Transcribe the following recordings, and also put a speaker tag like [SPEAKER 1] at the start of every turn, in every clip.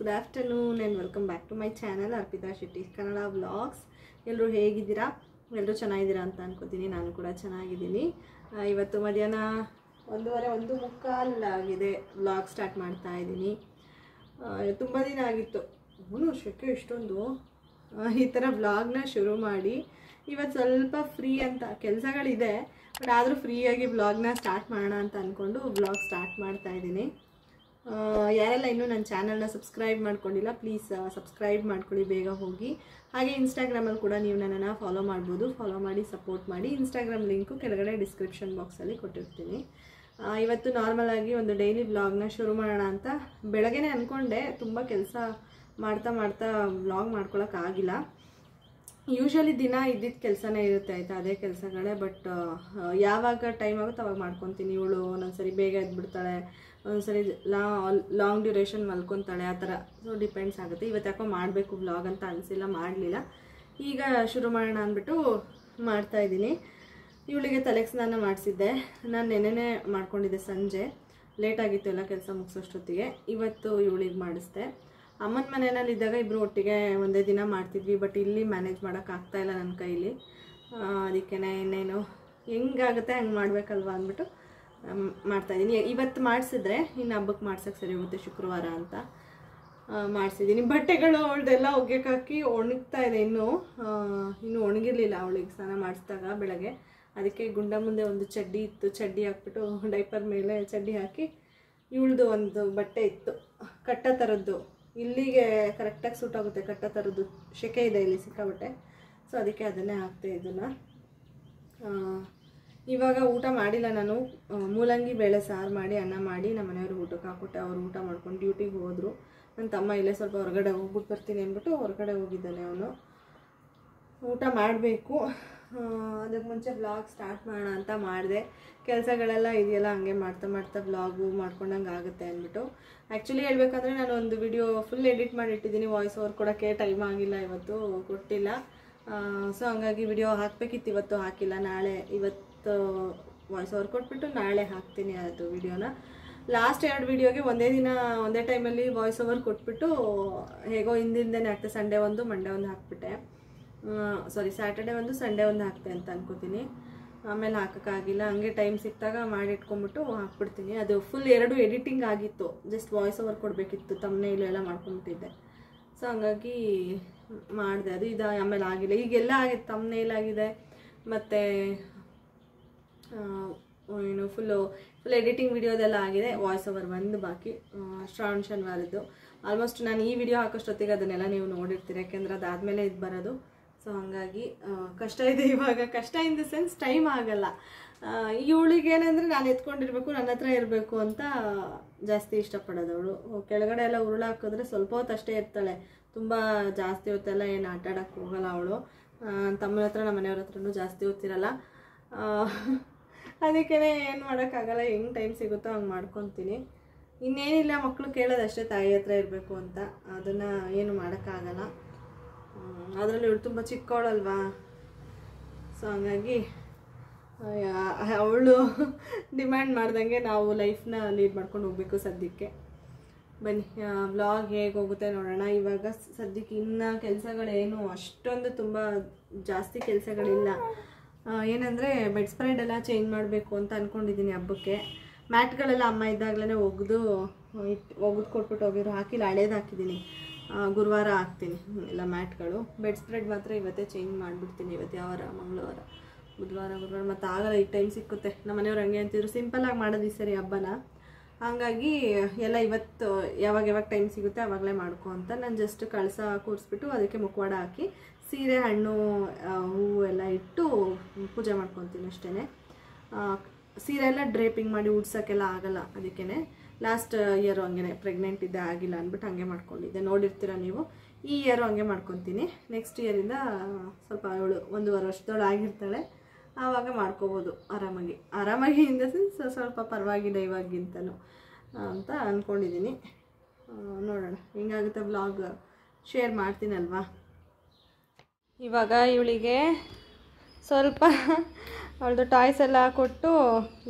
[SPEAKER 1] good afternoon and welcome back to my channel Arpita Shetty Kannada Vlogs. ಎಲ್ಲರೂ ಹೇಗಿದ್ದೀರಾ? ಎಲ್ಲರೂ ಚೆನ್ನಾಗಿದ್ದೀರಾ ಅಂತ ಅನ್ಕೋತೀನಿ. ನಾನು ಕೂಡ ಚೆನ್ನಾಗಿದ್ದೀನಿ. ಇವತ್ತು ಮಧ್ಯಾಹ್ನ 1:15 ಆಗಿದೆ. ವ್ಲಾಗ್ ಸ್ಟಾರ್ಟ್ ಮಾಡ್ತಾ ಇದ್ದೀನಿ. ತುಂಬ ದಿನ ಆಗಿತ್ತು. ಶೆಕೆ ಇಷ್ಟೊಂದು ಈ ಥರ ವ್ಲಾಗ್ನ ಶುರು ಮಾಡಿ ಇವತ್ತು ಸ್ವಲ್ಪ ಫ್ರೀ ಅಂತ ಕೆಲಸಗಳಿದೆ, ಬಟ್ ಆದರೂ ಫ್ರೀಯಾಗಿ ವ್ಲಾಗ್ನ ಸ್ಟಾರ್ಟ್ ಮಾಡೋಣ ಅಂತ ಅಂದ್ಕೊಂಡು ವ್ಲಾಗ್ ಸ್ಟಾರ್ಟ್ ಮಾಡ್ತಾ ಇದ್ದೀನಿ. ಯಾರೆಲ್ಲ ಇನ್ನೂ ನನ್ನ ಚಾನಲ್ನ ಸಬ್ಸ್ಕ್ರೈಬ್ ಮಾಡ್ಕೊಂಡಿಲ್ಲ, ಪ್ಲೀಸ್ ಸಬ್ಸ್ಕ್ರೈಬ್ ಮಾಡ್ಕೊಳ್ಳಿ ಬೇಗ ಹೋಗಿ. ಹಾಗೆ ಇನ್ಸ್ಟಾಗ್ರಾಮಲ್ಲಿ ಕೂಡ ನೀವು ನನ್ನನ್ನು ಫಾಲೋ ಮಾಡ್ಬೋದು. ಫಾಲೋ ಮಾಡಿ ಸಪೋರ್ಟ್ ಮಾಡಿ. ಇನ್ಸ್ಟಾಗ್ರಾಮ್ ಲಿಂಕು ಕೆಳಗಡೆ ಡಿಸ್ಕ್ರಿಪ್ಷನ್ ಬಾಕ್ಸಲ್ಲಿ ಕೊಟ್ಟಿರ್ತೀನಿ. ಇವತ್ತು ನಾರ್ಮಲಾಗಿ ಒಂದು ಡೈಲಿ ವ್ಲಾಗ್ನ ಶುರು ಮಾಡೋಣ ಅಂತ ಬೆಳಗ್ಗೆನೇ ಅಂದ್ಕೊಂಡೆ. ತುಂಬ ಕೆಲಸ ಮಾಡ್ತಾ ವ್ಲಾಗ್ ಮಾಡ್ಕೊಳಕ್ಕಾಗಿಲ್ಲ. ಯೂಶ್ವಲಿ ದಿನ ಇದ್ದಿದ್ದ ಕೆಲಸನೇ ಇರುತ್ತೆ ಆಯಿತಾ, ಅದೇ ಕೆಲಸಗಳೇ. ಬಟ್ ಯಾವಾಗ ಟೈಮ್ ಆಗುತ್ತೆ ಅವಾಗ ಮಾಡ್ಕೊತೀನಿ. ಇವಳು ಒಂದೊಂದ್ಸರಿ ಬೇಗ ಎದ್ಬಿಡ್ತಾಳೆ, ಒಂದೊಂದ್ಸರಿ ಲಾಂಗ್ ಡ್ಯೂರೇಷನ್ ಮಲ್ಕೊತಾಳೆ, ಆ ಥರ. ಸೊ ಡಿಪೆಂಡ್ಸ್ ಆಗುತ್ತೆ. ಇವತ್ತು ಯಾಕೋ ಮಾಡಬೇಕು ವ್ಲಾಗ್ ಅಂತ ಅನಿಸಿಲ್ಲ, ಮಾಡಲಿಲ್ಲ. ಈಗ ಶುರು ಮಾಡೋಣ ಅಂದ್ಬಿಟ್ಟು ಮಾಡ್ತಾಯಿದ್ದೀನಿ. ಇವಳಿಗೆ ತಲೆಗೆ ಸ್ನಾನ ಮಾಡಿಸಿದ್ದೆ. ನಾನು ನೆನ್ನೆನೇ ಮಾಡ್ಕೊಂಡಿದ್ದೆ, ಸಂಜೆ ಲೇಟಾಗಿತ್ತು ಎಲ್ಲ ಕೆಲಸ ಮುಗಿಸೋಷ್ಟೊತ್ತಿಗೆ. ಇವತ್ತು ಇವಳಿಗೆ ಮಾಡಿಸ್ದೆ. ಅಮ್ಮನ ಮನೆಯಲ್ಲಿ ಇದ್ದಾಗ ಇಬ್ಬರು ಒಟ್ಟಿಗೆ ಒಂದೇ ದಿನ ಮಾಡ್ತಿದ್ವಿ, ಬಟ್ ಇಲ್ಲಿ ಮ್ಯಾನೇಜ್ ಮಾಡೋಕ್ಕಾಗ್ತಾಯಿಲ್ಲ ನನ್ನ ಕೈಲಿ. ಅದಕ್ಕೇ ಇನ್ನೇನು ಹೆಂಗಾಗುತ್ತೆ ಹಂಗೆ ಮಾಡಬೇಕಲ್ವ ಅಂದ್ಬಿಟ್ಟು ಮಾಡ್ತಾಯಿದ್ದೀನಿ. ಇವತ್ತು ಮಾಡಿಸಿದ್ರೆ ಇನ್ನು ಹಬ್ಬಕ್ಕೆ ಮಾಡ್ಸೋಕ್ಕೆ ಸರಿ ಹೋಗುತ್ತೆ, ಶುಕ್ರವಾರ ಅಂತ ಮಾಡಿಸಿದ್ದೀನಿ. ಬಟ್ಟೆಗಳು ಅವಳದೆಲ್ಲ ಒಗ್ಯಕ್ಕೆ ಹಾಕಿ ಒಣಗ್ತಾ ಇದೆ. ಇನ್ನೂ ಒಣಗಿರಲಿಲ್ಲ ಅವಳಿಗೆ ಸ್ನಾನ ಮಾಡಿಸಿದಾಗ ಬೆಳಗ್ಗೆ. ಅದಕ್ಕೆ ಗುಂಡ ಮುಂದೆ ಒಂದು ಚಡ್ಡಿ ಇತ್ತು, ಚಡ್ಡಿ ಹಾಕ್ಬಿಟ್ಟು ಡೈಪರ್ ಮೇಲೆ ಚಡ್ಡಿ ಹಾಕಿ, ಇವಳದು ಒಂದು ಬಟ್ಟೆ ಇತ್ತು ಕಟ್ಟ ಥರದ್ದು, ಇಲ್ಲಿಗೆ ಕರೆಕ್ಟಾಗಿ ಸೂಟ್ ಆಗುತ್ತೆ, ಕಟ್ಟ ಥರದ್ದು. ಸೆಕೆ ಇದೆ ಇಲ್ಲಿ ಸಿಕ್ಕಾಬಟ್ಟೆ. ಸೊ ಅದಕ್ಕೆ ಅದನ್ನೇ ಹಾಕ್ತೆ ಇದನ್ನು. ಇವಾಗ ಊಟ ಮಾಡಿಲ್ಲ ನಾನು. ಮೂಲಂಗಿ ಬೇಳೆ ಸಾರು ಮಾಡಿ ಅನ್ನ ಮಾಡಿ ನಮ್ಮ ಮನೆಯವ್ರಿಗೆ ಊಟಕ್ಕೆ ಹಾಕ್ಬಿಟ್ಟೆ. ಅವರು ಊಟ ಮಾಡ್ಕೊಂಡು ಡ್ಯೂಟಿಗೆ ಹೋದರು. ನನ್ನ ತಮ್ಮ ಇಲ್ಲೇ ಸ್ವಲ್ಪ ಹೊರಗಡೆ ಹೋಗ್ಬಿಟ್ಟು ಬರ್ತೀನಿ ಅಂದ್ಬಿಟ್ಟು ಹೊರಗಡೆ ಹೋಗಿದ್ದಾನೆ ಅವನು. ಊಟ ಮಾಡಬೇಕು. ಅದಕ್ಕೆ ಮುಂಚೆ ವ್ಲಾಗ್ ಸ್ಟಾರ್ಟ್ ಮಾಡೋಣ ಅಂತ ಮಾಡಿದೆ. ಕೆಲಸಗಳೆಲ್ಲ ಇದೆಯಲ್ಲ, ಹಂಗೆ ಮಾಡ್ತಾ ವ್ಲಾಗು ಮಾಡ್ಕೊಂಡಂಗೆ ಆಗುತ್ತೆ ಅಂದ್ಬಿಟ್ಟು. ಆ್ಯಕ್ಚುಲಿ ಹೇಳ್ಬೇಕಂದ್ರೆ ನಾನು ಒಂದು ವಿಡಿಯೋ ಫುಲ್ ಎಡಿಟ್ ಮಾಡಿ ಇಟ್ಟಿದ್ದೀನಿ. ವಾಯ್ಸ್ ಓವರ್ ಕೊಡೋಕ್ಕೆ ಟೈಮ್ ಆಗಿಲ್ಲ, ಇವತ್ತು ಕೊಟ್ಟಿಲ್ಲ. ಸೊ ಹಂಗಾಗಿ ವಿಡಿಯೋ ಹಾಕಬೇಕಿತ್ತು, ಇವತ್ತು ಹಾಕಿಲ್ಲ. ಇವತ್ತು ವಾಯ್ಸ್ ಓವರ್ ಕೊಟ್ಬಿಟ್ಟು ನಾಳೆ ಹಾಕ್ತೀನಿ ಅದು ವಿಡಿಯೋನ. ಲಾಸ್ಟ್ 2 ವಿಡಿಯೋಗೆ ಒಂದೇ ಟೈಮಲ್ಲಿ ವಾಯ್ಸ್ ಓವರ್ ಕೊಟ್ಬಿಟ್ಟು ಹೇಗೋ ಹಿಂದಿಂದನೇ ಹಾಕ್ತೆ. ಸಂಡೇ ಒಂದು, ಮಂಡೇ ಒಂದು ಹಾಕ್ಬಿಟ್ಟೆ. ಸ್ಯಾಟರ್ಡೇ ಒಂದು, ಸಂಡೇ ಒಂದು ಹಾಕ್ತೆ ಅಂತ ಅನ್ಕೋತೀನಿ. ಆಮೇಲೆ ಹಾಕೋಕ್ಕಾಗಿಲ್ಲ. ಹಂಗೆ ಟೈಮ್ ಸಿಕ್ತಾಗ ಮಾಡಿಟ್ಕೊಂಬಿಟ್ಟು ಹಾಕ್ಬಿಡ್ತೀನಿ. ಅದು ಫುಲ್ 2 ಎಡಿಟಿಂಗ್ ಆಗಿತ್ತು, ಜಸ್ಟ್ ವಾಯ್ಸ್ ಓವರ್ ಕೊಡಬೇಕಿತ್ತು. ತಮ್ಮನೇಲು ಎಲ್ಲ ಮಾಡ್ಕೊಂಬಿಟ್ಟಿದ್ದೆ. ಸೊ ಹಂಗಾಗಿ ಮಾಡಿದೆ. ಇದು ಆಮೇಲೆ ಆಗಿಲ್ಲ. ಈಗೆಲ್ಲ ಆಗಿದೆ, ತಮ್ಮನೇಲ್ ಆಗಿದೆ, ಮತ್ತು ಏನು ಫುಲ್ ಎಡಿಟಿಂಗ್ ವಿಡಿಯೋದೆಲ್ಲ ಆಗಿದೆ. ವಾಯ್ಸ್ ಓವರ್ ಒಂದು ಬಾಕಿ, ಶ್ರಾವಣ ಶನಿವಾರದ್ದು. ಆಲ್ಮೋಸ್ಟ್ ನಾನು ಈ ವಿಡಿಯೋ ಹಾಕೋಷ್ಟೊತ್ತಿಗೆ ಅದನ್ನೆಲ್ಲ ನೀವು ನೋಡಿರ್ತೀರಿ, ಯಾಕೆಂದ್ರೆ ಅದಾದಮೇಲೆ ಇದು ಬರೋದು. ಸೊ ಹಾಗಾಗಿ ಕಷ್ಟ ಇದೆ ಇವಾಗ. ಕಷ್ಟ ಇನ್ ದ ಸೆನ್ಸ್ ಟೈಮ್ ಆಗಲ್ಲ. ಇವಳಿಗೆ ಏನಂದರೆ ನಾನು ಎತ್ಕೊಂಡಿರ್ಬೇಕು, ನನ್ನ ಹತ್ರ ಇರಬೇಕು ಅಂತ ಜಾಸ್ತಿ ಇಷ್ಟಪಡೋದು ಅವಳು. ಕೆಳಗಡೆ ಎಲ್ಲ ಉರುಳು ಹಾಕಿದ್ರೆ ಸ್ವಲ್ಪ ಹೊತ್ತು ಅಷ್ಟೇ ಇರ್ತಾಳೆ, ತುಂಬ ಜಾಸ್ತಿ ಹೊತ್ತೆಲ್ಲ ಏನು ಆಟ ಆಡೋಕ್ಕೆ ಹೋಗಲ್ಲ ಅವಳು. ತಮ್ಮನ ಹತ್ರ ನಮ್ಮ ಮನೆಯವ್ರ ಹತ್ರನೂ ಜಾಸ್ತಿ ಹೊತ್ತಿರಲ್ಲ. ಅದಕ್ಕೇ ಏನು ಮಾಡೋಕ್ಕಾಗಲ್ಲ, ಹೆಂಗೆ ಟೈಮ್ ಸಿಗುತ್ತೋ ಹಂಗೆ ಮಾಡ್ಕೊತೀನಿ. ಇನ್ನೇನಿಲ್ಲ, ಮಕ್ಕಳು ಕೇಳೋದಷ್ಟೇ ತಾಯಿ ಹತ್ರ ಇರಬೇಕು ಅಂತ. ಅದನ್ನು ಏನು ಮಾಡೋಕ್ಕಾಗಲ್ಲ. ಅದರಲ್ಲಿ ಇವಳು ತುಂಬ ಚಿಕ್ಕವಳಲ್ವಾ. ಸೊ ಹಂಗಾಗಿ ಅವಳು ಡಿಮ್ಯಾಂಡ್ ಮಾಡ್ದಂಗೆ ನಾವು ಲೈಫ್ನ ಲೀಡ್ ಮಾಡ್ಕೊಂಡು ಹೋಗ್ಬೇಕು. ಸದ್ಯಕ್ಕೆ ಬನ್ನಿ ವ್ಲಾಗ್ ಹೇಗೆ ಹೋಗುತ್ತೆ ನೋಡೋಣ. ಇವಾಗ ಸದ್ಯಕ್ಕೆ ಇನ್ನು ಕೆಲಸಗಳೇನು ಅಷ್ಟೊಂದು ತುಂಬ ಜಾಸ್ತಿ ಕೆಲಸಗಳಿಲ್ಲ. ಏನಂದರೆ ಬೆಡ್ ಸ್ಪ್ರೆಡ್ ಎಲ್ಲ ಚೇಂಜ್ ಮಾಡಬೇಕು ಅಂತ ಅಂದ್ಕೊಂಡಿದ್ದೀನಿ ಹಬ್ಬಕ್ಕೆ. ಮ್ಯಾಟ್ಗಳೆಲ್ಲ ಅಮ್ಮ ಇದ್ದಾಗಲೇ ಒಗೆದು ಕೊಟ್ಬಿಟ್ಟು ಹೋಗಿರೋ, ಹಾಕಿಲ್ಲ, ಹಳೇದು ಹಾಕಿದ್ದೀನಿ. ಗುರುವಾರ ಹಾಕ್ತೀನಿ ಎಲ್ಲ ಮ್ಯಾಟ್ಗಳು. ಬೆಡ್ ಸ್ಪ್ರೆಡ್ ಮಾತ್ರ ಇವತ್ತೇ ಚೇಂಜ್ ಮಾಡಿಬಿಡ್ತೀನಿ. ಇವತ್ತು ಯಾವ ವಾರ? ಮಂಗಳವಾರ, ಬುಧವಾರ, ಗುರುವಾರ. ಮತ್ತು ಆಗಲ್ಲ, ಈಗ ಟೈಮ್ ಸಿಕ್ಕುತ್ತೆ. ನಮ್ಮ ಮನೆಯವ್ರು ಹಂಗೆ ಅಂತಿದ್ರು, ಸಿಂಪಲ್ಲಾಗಿ ಮಾಡೋದು ಈ ಸರಿ ಹಬ್ಬನ. ಹಾಗಾಗಿ ಎಲ್ಲ ಇವತ್ತು ಯಾವಾಗ ಟೈಮ್ ಸಿಗುತ್ತೆ ಆವಾಗಲೇ ಮಾಡ್ಕೊ ಅಂತ ನಾನು ಜಸ್ಟ್ ಕಳಸ ಕೂರಿಸ್ಬಿಟ್ಟು ಅದಕ್ಕೆ ಮುಖವಾಡ ಹಾಕಿ ಸೀರೆ, ಹಣ್ಣು, ಹೂವು ಎಲ್ಲ ಇಟ್ಟು ಪೂಜೆ ಮಾಡ್ಕೊತೀನಿ ಅಷ್ಟೇ. ಸೀರೆ ಎಲ್ಲ ಡ್ರೇಪಿಂಗ್ ಮಾಡಿ ಉಡ್ಸೋಕ್ಕೆಲ್ಲ ಆಗಲ್ಲ. ಅದಕ್ಕೇ ಲಾಸ್ಟ್ ಇಯರು ಹಂಗೆ ಪ್ರೆಗ್ನೆಂಟ್ ಇದ್ದೆ, ಆಗಿಲ್ಲ ಅಂದ್ಬಿಟ್ಟು ಹಂಗೆ ಮಾಡ್ಕೊಂಡಿದ್ದೆ. ನೋಡಿರ್ತೀರ ನೀವು. ಈ ಇಯರು ಹಂಗೆ ಮಾಡ್ಕೊತೀನಿ. ನೆಕ್ಸ್ಟ್ ಇಯರಿಂದ ಸ್ವಲ್ಪ ಅವಳು 1.5 ವರ್ಷದವಳು ಆಗಿರ್ತಾಳೆ, ಆವಾಗ ಮಾಡ್ಕೋಬೋದು ಆರಾಮಾಗಿ ಇನ್ ದ ಸೆನ್ಸ್ ಸ್ವಲ್ಪ ಪರವಾಗಿಲ್ಲ ಇವಾಗಿಂತನೂ ಅಂತ ಅಂದ್ಕೊಂಡಿದ್ದೀನಿ. ನೋಡೋಣ ಹೆಂಗಾಗುತ್ತೆ. Vlog share ಮಾಡ್ತೀನಲ್ವಾ. ಇವಾಗ ಇವಳಿಗೆ ಸ್ವಲ್ಪ ಅವಳದು ಟಾಯ್ಸ್ ಎಲ್ಲ ಕೊಟ್ಟು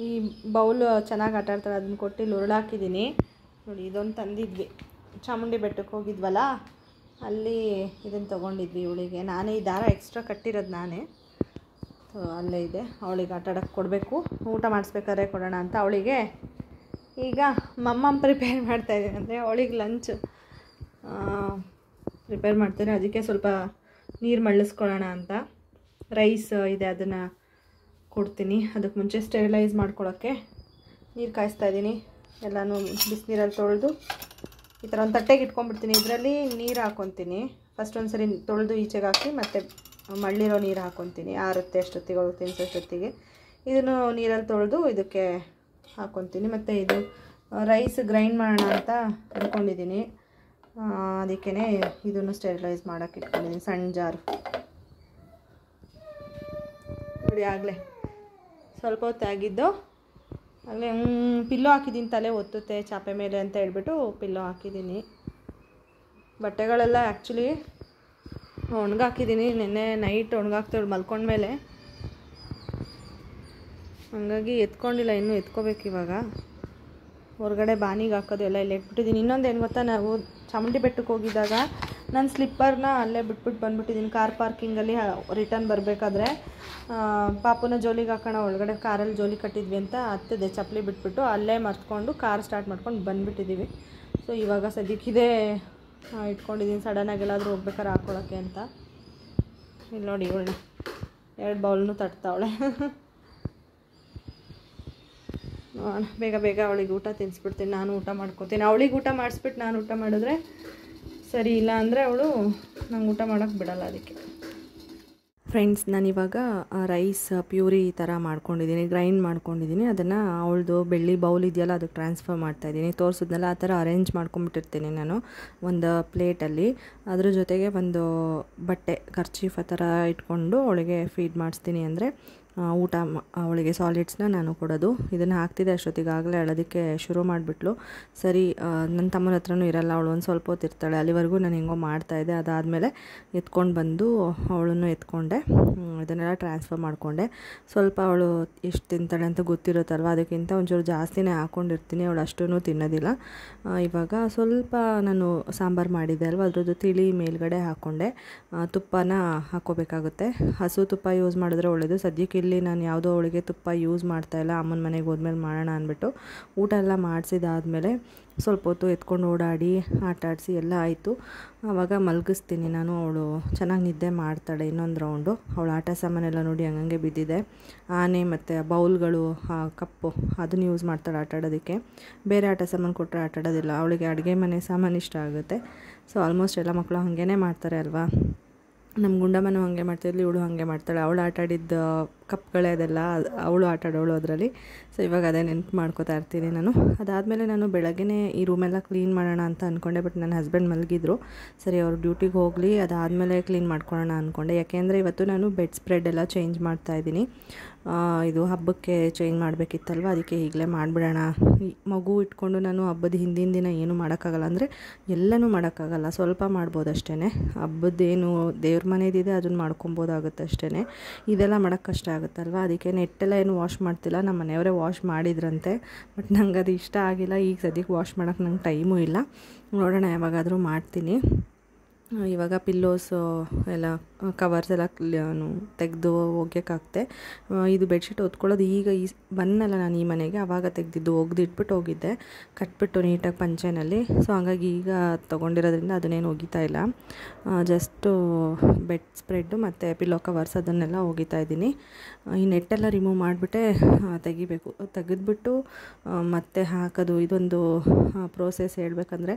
[SPEAKER 1] ಈ ಬೌಲ್ ಚೆನ್ನಾಗಿ ಆಟ ಆಡ್ತಾಳೆ, ಅದನ್ನು ಕೊಟ್ಟು ಇಲ್ಲಿ ಉರುಳಾಕಿದ್ದೀನಿ ನೋಡಿ. ಇದೊಂದು ತಂದಿದ್ವಿ, ಚಾಮುಂಡಿ ಬೆಟ್ಟಕ್ಕೆ ಹೋಗಿದ್ವಲ್ಲ, ಅಲ್ಲಿ ಇದನ್ನು ತೊಗೊಂಡಿದ್ವಿ ಇವಳಿಗೆ. ನಾನೇ ಈ ದಾರ ಎಕ್ಸ್ಟ್ರಾ ಕಟ್ಟಿರೋದು ನಾನೇ. ಅಲ್ಲೇ ಇದೆ. ಅವಳಿಗೆ ಆಟ ಆಡೋಕ್ಕೆ ಕೊಡಬೇಕು, ಊಟ ಮಾಡಿಸ್ಬೇಕಾದ್ರೆ ಕೊಡೋಣ ಅಂತ. ಅವಳಿಗೆ ಈಗ ಮಮ್ಮಮ್ಮ ಪ್ರಿಪೇರ್ ಮಾಡ್ತಾಯಿದ್ದೀನಿ, ಅಂದರೆ ಅವಳಿಗೆ ಲಂಚ್ ಪ್ರಿಪೇರ್ ಮಾಡ್ತೇನೆ. ಅದಕ್ಕೆ ಸ್ವಲ್ಪ ನೀರು ಮಳ್ಳಿಸ್ಕೊಳ್ಳೋಣ ಅಂತ. ರೈಸ್ ಇದೆ, ಅದನ್ನು ಕೊಡ್ತೀನಿ. ಅದಕ್ಕೆ ಮುಂಚೆ ಸ್ಟೆರಿಲೈಸ್ ಮಾಡ್ಕೊಳ್ಳೋಕ್ಕೆ ನೀರು ಕಾಯಿಸ್ತಾಯಿದ್ದೀನಿ. ಎಲ್ಲನೂ ಬಿಸಿನೀರಲ್ಲಿ ತೊಳೆದು ಈ ಥರ ಒಂದು ತಟ್ಟೆಗೆ ಇಟ್ಕೊಂಡ್ಬಿಡ್ತೀನಿ. ಇದರಲ್ಲಿ ನೀರು ಹಾಕ್ಕೊತೀನಿ. ಫಸ್ಟ್ ಒಂದು ಸರಿ ತೊಳೆದು ಈಚೆಗೆ ಹಾಕಿ ಮತ್ತು ಮಳ್ಳಿರೋ ನೀರು ಹಾಕ್ಕೊತೀನಿ. ಆರುತ್ತೆ ಅಷ್ಟೊತ್ತಿಗೆ, ಅವಳು ತಿನ್ಸೋಷ್ಟೊತ್ತಿಗೆ. ಇದನ್ನು ನೀರಲ್ಲಿ ತೊಳೆದು ಇದಕ್ಕೆ ಹಾಕ್ಕೊತೀನಿ. ಮತ್ತು ಇದು ರೈಸ್ ಗ್ರೈಂಡ್ ಮಾಡೋಣ ಅಂತ ಅಂದ್ಕೊಂಡಿದ್ದೀನಿ. ಅದಕ್ಕೇ ಇದನ್ನು ಸ್ಟೆರಿಲೈಸ್ ಮಾಡೋಕ್ಕೆ ಇಟ್ಕೊಂಡಿದ್ದೀನಿ, ಸಣ್ಣ ಜಾರು. ನೋಡಿ ಆಗಲೇ ಸ್ವಲ್ಪ ಹೊತ್ತಾಗಿದ್ದು. ಆಗಲೇ ಪಿಲ್ಲೋ ಹಾಕಿದ್ದೀನಿ, ತಲೆ ಒತ್ತುತ್ತೆ ಚಾಪೆ ಮೇಲೆ ಅಂತ ಹೇಳ್ಬಿಟ್ಟು ಪಿಲ್ಲೋ ಹಾಕಿದ್ದೀನಿ. ಬಟ್ಟೆಗಳೆಲ್ಲ ಆ್ಯಕ್ಚುಲಿ ಒಣಗಾಕಿದ್ದೀನಿ. ನೆನ್ನೆ ನೈಟ್ ಒಣಗಾಕ್ತೇವೆ ಮಲ್ಕೊಂಡ್ಮೇಲೆ, ಹಂಗಾಗಿ ಎತ್ಕೊಂಡಿಲ್ಲ. ಇನ್ನೂ ಎತ್ಕೋಬೇಕು ಇವಾಗ. ಹೊರಗಡೆ ಬಾನಿಗೆ ಹಾಕೋದು ಎಲ್ಲ ಇಲ್ಲೇ ಇಟ್ಬಿಟ್ಟಿದ್ದೀನಿ. ಇನ್ನೊಂದು ಏನು ಗೊತ್ತಾ, ನಾವು ಚಾಮುಂಡಿ ಬೆಟ್ಟಕ್ಕೆ ಹೋಗಿದ್ದಾಗ ನನ್ನ ಸ್ಲಿಪ್ಪರ್ನ ಅಲ್ಲೇ ಬಿಟ್ಬಿಟ್ಟು ಬಂದುಬಿಟ್ಟಿದ್ದೀನಿ ಕಾರ್ ಪಾರ್ಕಿಂಗಲ್ಲಿ. ರಿಟರ್ನ್ ಬರಬೇಕಾದ್ರೆ ಪಾಪುನ ಜೋಲಿಗೆ ಹಾಕೋಣ, ಒಳಗಡೆ ಕಾರಲ್ಲಿ ಜೋಲಿ ಕಟ್ಟಿದ್ವಿ ಅಂತ ಹತ್ತಿದೆ. ಚಪ್ಪಲಿ ಬಿಟ್ಬಿಟ್ಟು ಅಲ್ಲೇ ಮರ್ತ್ಕೊಂಡು ಕಾರ್ ಸ್ಟಾರ್ಟ್ ಮಾಡ್ಕೊಂಡು ಬಂದುಬಿಟ್ಟಿದ್ದೀವಿ. ಸೊ ಇವಾಗ ಸದ್ಯಕ್ಕಿದೆ ಇಟ್ಕೊಂಡಿದ್ದೀನಿ, ಸಡನ್ನಾಗಿ ಎಲ್ಲಾದರೂ ಹೋಗ್ಬೇಕಾದ್ರೆ ಹಾಕ್ಕೊಳ್ಳೋಕ್ಕೆ ಅಂತ. ಇಲ್ಲಿ ನೋಡಿ ಇವಳನ್ನ 2 ಬೌಲ್ನೂ ತಟ್ತಾವಳೆ. ಬೇಗ ಬೇಗ ಅವಳಿಗೆ ಊಟ ತಿನ್ನಿಸ್ಬಿಡ್ತೀನಿ, ನಾನು ಊಟ ಮಾಡ್ಕೊತೀನಿ. ಅವಳಿಗೆ ಊಟ ಮಾಡಿಸ್ಬಿಟ್ಟು ನಾನು ಊಟ ಮಾಡಿದ್ರೆ ಸರಿ, ಇಲ್ಲ ಅಂದರೆ ಅವಳು ನಂಗೆ ಊಟ ಮಾಡೋಕ್ಕೆ ಬಿಡಲ್ಲ. ಅದಕ್ಕೆ ಫ್ರೆಂಡ್ಸ್, ನಾನಿವಾಗ ರೈಸ್ ಪ್ಯೂರಿ ಈ ಥರ ಮಾಡ್ಕೊಂಡಿದ್ದೀನಿ, ಗ್ರೈಂಡ್ ಮಾಡ್ಕೊಂಡಿದ್ದೀನಿ. ಅದನ್ನು ಅವಳದು ಬೆಳ್ಳಿ ಬೌಲ್ ಇದೆಯಲ್ಲ ಅದಕ್ಕೆ ಟ್ರಾನ್ಸ್ಫರ್ ಮಾಡ್ತಾಯಿದ್ದೀನಿ. ತೋರಿಸಿದ್ನಲ್ಲ ಆ ಥರ ಅರೇಂಜ್ ಮಾಡ್ಕೊಂಬಿಟ್ಟಿರ್ತೀನಿ ನಾನು ಒಂದು ಪ್ಲೇಟಲ್ಲಿ. ಅದ್ರ ಜೊತೆಗೆ ಒಂದು ಬಟ್ಟೆ ಕರ್ಚೀಫ್ ಆ ಥರ ಇಟ್ಕೊಂಡು ಅವಳಿಗೆ ಫೀಡ್ ಮಾಡಿಸ್ತೀನಿ. ಅಂದರೆ ಊಟ ಅವಳಿಗೆ ಸಾಲಿಡ್ಸ್ನ ನಾನು ಕೊಡೋದು. ಇದನ್ನು ಹಾಕ್ತಿದ್ದೆ ಅಷ್ಟೊತ್ತಿಗೆ ಆಗಲೇ ಅಳೋದಕ್ಕೆ ಶುರು ಮಾಡಿಬಿಟ್ಲು. ಸರಿ, ನನ್ನ ತಮ್ಮನ ಹತ್ರನೂ ಇರಲ್ಲ, ಅವಳು ಒಂದು ಸ್ವಲ್ಪ ಹೊತ್ತು ಇರ್ತಾಳೆ. ಅಲ್ಲಿವರೆಗೂ ನಾನು ಹೆಂಗೋ ಮಾಡ್ತಾಯಿದ್ದೆ. ಅದಾದಮೇಲೆ ಎತ್ಕೊಂಡು ಬಂದು ಅವಳನ್ನು ಎತ್ಕೊಂಡೆ, ಇದನ್ನೆಲ್ಲ ಟ್ರಾನ್ಸ್ಫರ್ ಮಾಡಿಕೊಂಡೆ. ಸ್ವಲ್ಪ ಅವಳು ಎಷ್ಟು ತಿಂತಾಳೆ ಅಂತ ಗೊತ್ತಿರುತ್ತಲ್ವ, ಅದಕ್ಕಿಂತ ಒಂಚೂರು ಜಾಸ್ತಿನೇ ಹಾಕ್ಕೊಂಡಿರ್ತೀನಿ. ಅವಳು ಅಷ್ಟೂ ತಿನ್ನೋದಿಲ್ಲ. ಇವಾಗ ಸ್ವಲ್ಪ ನಾನು ಸಾಂಬಾರು ಮಾಡಿದ್ದೆ ಅಲ್ವ, ಅದ್ರದ್ದು ತಿಳಿ ಮೇಲ್ಗಡೆ ಹಾಕ್ಕೊಂಡೆ. ತುಪ್ಪನ ಹಾಕ್ಕೋಬೇಕಾಗುತ್ತೆ. ಹಸು ತುಪ್ಪ ಯೂಸ್ ಮಾಡಿದ್ರೆ ಒಳ್ಳೆಯದು. ಸದ್ಯಕ್ಕೆ ಇಲ್ಲಿ ನಾನು ಯಾವುದೋ ಅವಳಿಗೆ ತುಪ್ಪ ಯೂಸ್ ಮಾಡ್ತಾಯಿಲ್ಲ. ಅಮ್ಮನ ಮನೆಗೆ ಹೋದ್ಮೇಲೆ ಮಾಡೋಣ ಅಂದ್ಬಿಟ್ಟು ಊಟ ಎಲ್ಲ ಮಾಡಿಸಿದಾದ್ಮೇಲೆ ಸ್ವಲ್ಪ ಹೊತ್ತು ಎತ್ಕೊಂಡು ಓಡಾಡಿ ಆಟ ಆಡಿಸಿ ಎಲ್ಲ ಆಯಿತು. ಆವಾಗ ಮಲಗಿಸ್ತೀನಿ ನಾನು. ಅವಳು ಚೆನ್ನಾಗಿ ನಿದ್ದೆ ಮಾಡ್ತಾಳೆ. ಇನ್ನೊಂದು ರೌಂಡು ಅವಳು ಆಟ ಸಾಮಾನೆಲ್ಲ ನೋಡಿ ಹಂಗಂಗೆ ಬಿದ್ದಿದೆ. ಆನೆ ಮತ್ತು ಬೌಲ್ಗಳು, ಕಪ್ಪು ಅದನ್ನು ಯೂಸ್ ಮಾಡ್ತಾಳೆ ಆಟ ಆಡೋದಕ್ಕೆ. ಬೇರೆ ಆಟ ಸಾಮಾನು ಕೊಟ್ಟರೆ ಆಟ ಆಡೋದಿಲ್ಲ. ಅವಳಿಗೆ ಅಡುಗೆ ಮನೆ ಸಾಮಾನು ಇಷ್ಟ ಆಗುತ್ತೆ. ಸೊ ಆಲ್ಮೋಸ್ಟ್ ಎಲ್ಲ ಮಕ್ಕಳು ಹಾಗೇ ಮಾಡ್ತಾರೆ ಅಲ್ವಾ. ನಮ್ಮ ಗುಂಡಮ್ಮನೂ ಹಾಗೆ ಮಾಡ್ತಿದ್ಲು, ಇವಳು ಹಾಗೆ ಮಾಡ್ತಾಳೆ. ಅವಳು ಆಟ ಆಡಿದ್ದ ಕಪ್ಗಳೇ ಅದೆಲ್ಲ ಅವಳು ಆಟ ಆಡೋಳು ಅದರಲ್ಲಿ. ಸೊ ಇವಾಗ ಅದೇ ನೆನಪು ಮಾಡ್ಕೋತಾ ಇರ್ತೀನಿ ನಾನು. ಅದಾದಮೇಲೆ ನಾನು ಬೆಳಗ್ಗೆ ಈ ರೂಮೆಲ್ಲ ಕ್ಲೀನ್ ಮಾಡೋಣ ಅಂತ ಅಂದ್ಕೊಂಡೆ. ಬಟ್ ನನ್ನ ಹಸ್ಬೆಂಡ್ ಮಲಗಿದ್ರು. ಸರಿ, ಅವ್ರು ಡ್ಯೂಟಿಗೆ ಹೋಗಲಿ, ಅದಾದಮೇಲೆ ಕ್ಲೀನ್ ಮಾಡ್ಕೊಳ್ಳೋಣ ಅಂದ್ಕೊಂಡೆ. ಯಾಕೆಂದರೆ ಇವತ್ತು ನಾನು ಬೆಡ್ ಸ್ಪ್ರೆಡ್ ಎಲ್ಲ ಚೇಂಜ್ ಮಾಡ್ತಾಯಿದ್ದೀನಿ. ಇದು ಹಬ್ಬಕ್ಕೆ ಚೇಂಜ್ ಮಾಡಬೇಕಿತ್ತಲ್ವ, ಅದಕ್ಕೆ ಈಗಲೇ ಮಾಡಿಬಿಡೋಣ. ಮಗು ಇಟ್ಕೊಂಡು ನಾನು ಹಬ್ಬದ ಹಿಂದಿನ ದಿನ ಏನೂ ಮಾಡೋಕ್ಕಾಗಲ್ಲ. ಅಂದರೆ ಎಲ್ಲನೂ ಮಾಡೋಕ್ಕಾಗಲ್ಲ, ಸ್ವಲ್ಪ ಮಾಡ್ಬೋದು ಅಷ್ಟೇ. ಹಬ್ಬದ್ದೇನು ದೇವ್ರ ಮನೆಯದಿದೆ ಅದನ್ನು ಮಾಡ್ಕೊಬೋದಾಗುತ್ತೆ ಅಷ್ಟೇ. ಇದೆಲ್ಲ ಮಾಡೋಕ್ಕೆ ಕಷ್ಟ ಆಗುತ್ತಲ್ವ, ಅದಕ್ಕೆ ನೆಟ್ಟೆಲ್ಲ ಏನು ವಾಶ್ ಮಾಡ್ತಿಲ್ಲ. ನಮ್ಮ ಮನೆಯವರೇ ವಾಶ್ ಮಾಡಿದ್ರಂತೆ. ಬಟ್ ನಂಗೆ ಅದು ಇಷ್ಟ ಆಗಿಲ್ಲ. ಈಗ ಸದ್ಯಕ್ಕೆ ವಾಶ್ ಮಾಡೋಕ್ಕೆ ನಂಗೆ ಟೈಮೂ ಇಲ್ಲ. ನೋಡೋಣ, ಯಾವಾಗಾದರೂ ಮಾಡ್ತೀನಿ. ಇವಾಗ ಪಿಲ್ಲೋಸು ಎಲ್ಲ ಕವರ್ಸ್ ಎಲ್ಲ ತೆಗೆದು ಒಗ್ಯೋಕ್ಕಾಗ್ತೆ. ಇದು ಬೆಡ್ಶೀಟ್ ಹೊತ್ಕೊಳ್ಳೋದು ಈಗ ಬಂದನಲ್ಲ ನಾನು ಈ ಮನೆಗೆ, ಆವಾಗ ತೆಗೆದಿದ್ದು ಒಗ್ದಿಟ್ಬಿಟ್ಟು ಹೋಗಿದ್ದೆ, ಕಟ್ಬಿಟ್ಟು ನೀಟಾಗಿ ಪಂಚೆನಲ್ಲಿ. ಸೊ ಹಾಗಾಗಿ ಈಗ ತೊಗೊಂಡಿರೋದ್ರಿಂದ ಅದನ್ನೇನು ಒಗಿತಾ ಇಲ್ಲ. ಜಸ್ಟು ಬೆಡ್ ಸ್ಪ್ರೆಡ್ಡು ಮತ್ತು ಪಿಲ್ಲೋ ಕವರ್ಸ್ ಅದನ್ನೆಲ್ಲ ಒಗಿತಾ ಇದ್ದೀನಿ. ಈ ನೆಟ್ಟೆಲ್ಲ ರಿಮೂವ್ ಮಾಡಿಬಿಟ್ಟೆ ತೆಗಿಬೇಕು. ತೆಗೆದ್ಬಿಟ್ಟು ಮತ್ತೆ ಹಾಕೋದು, ಇದೊಂದು ಪ್ರೋಸೆಸ್ ಹೇಳಬೇಕಂದ್ರೆ.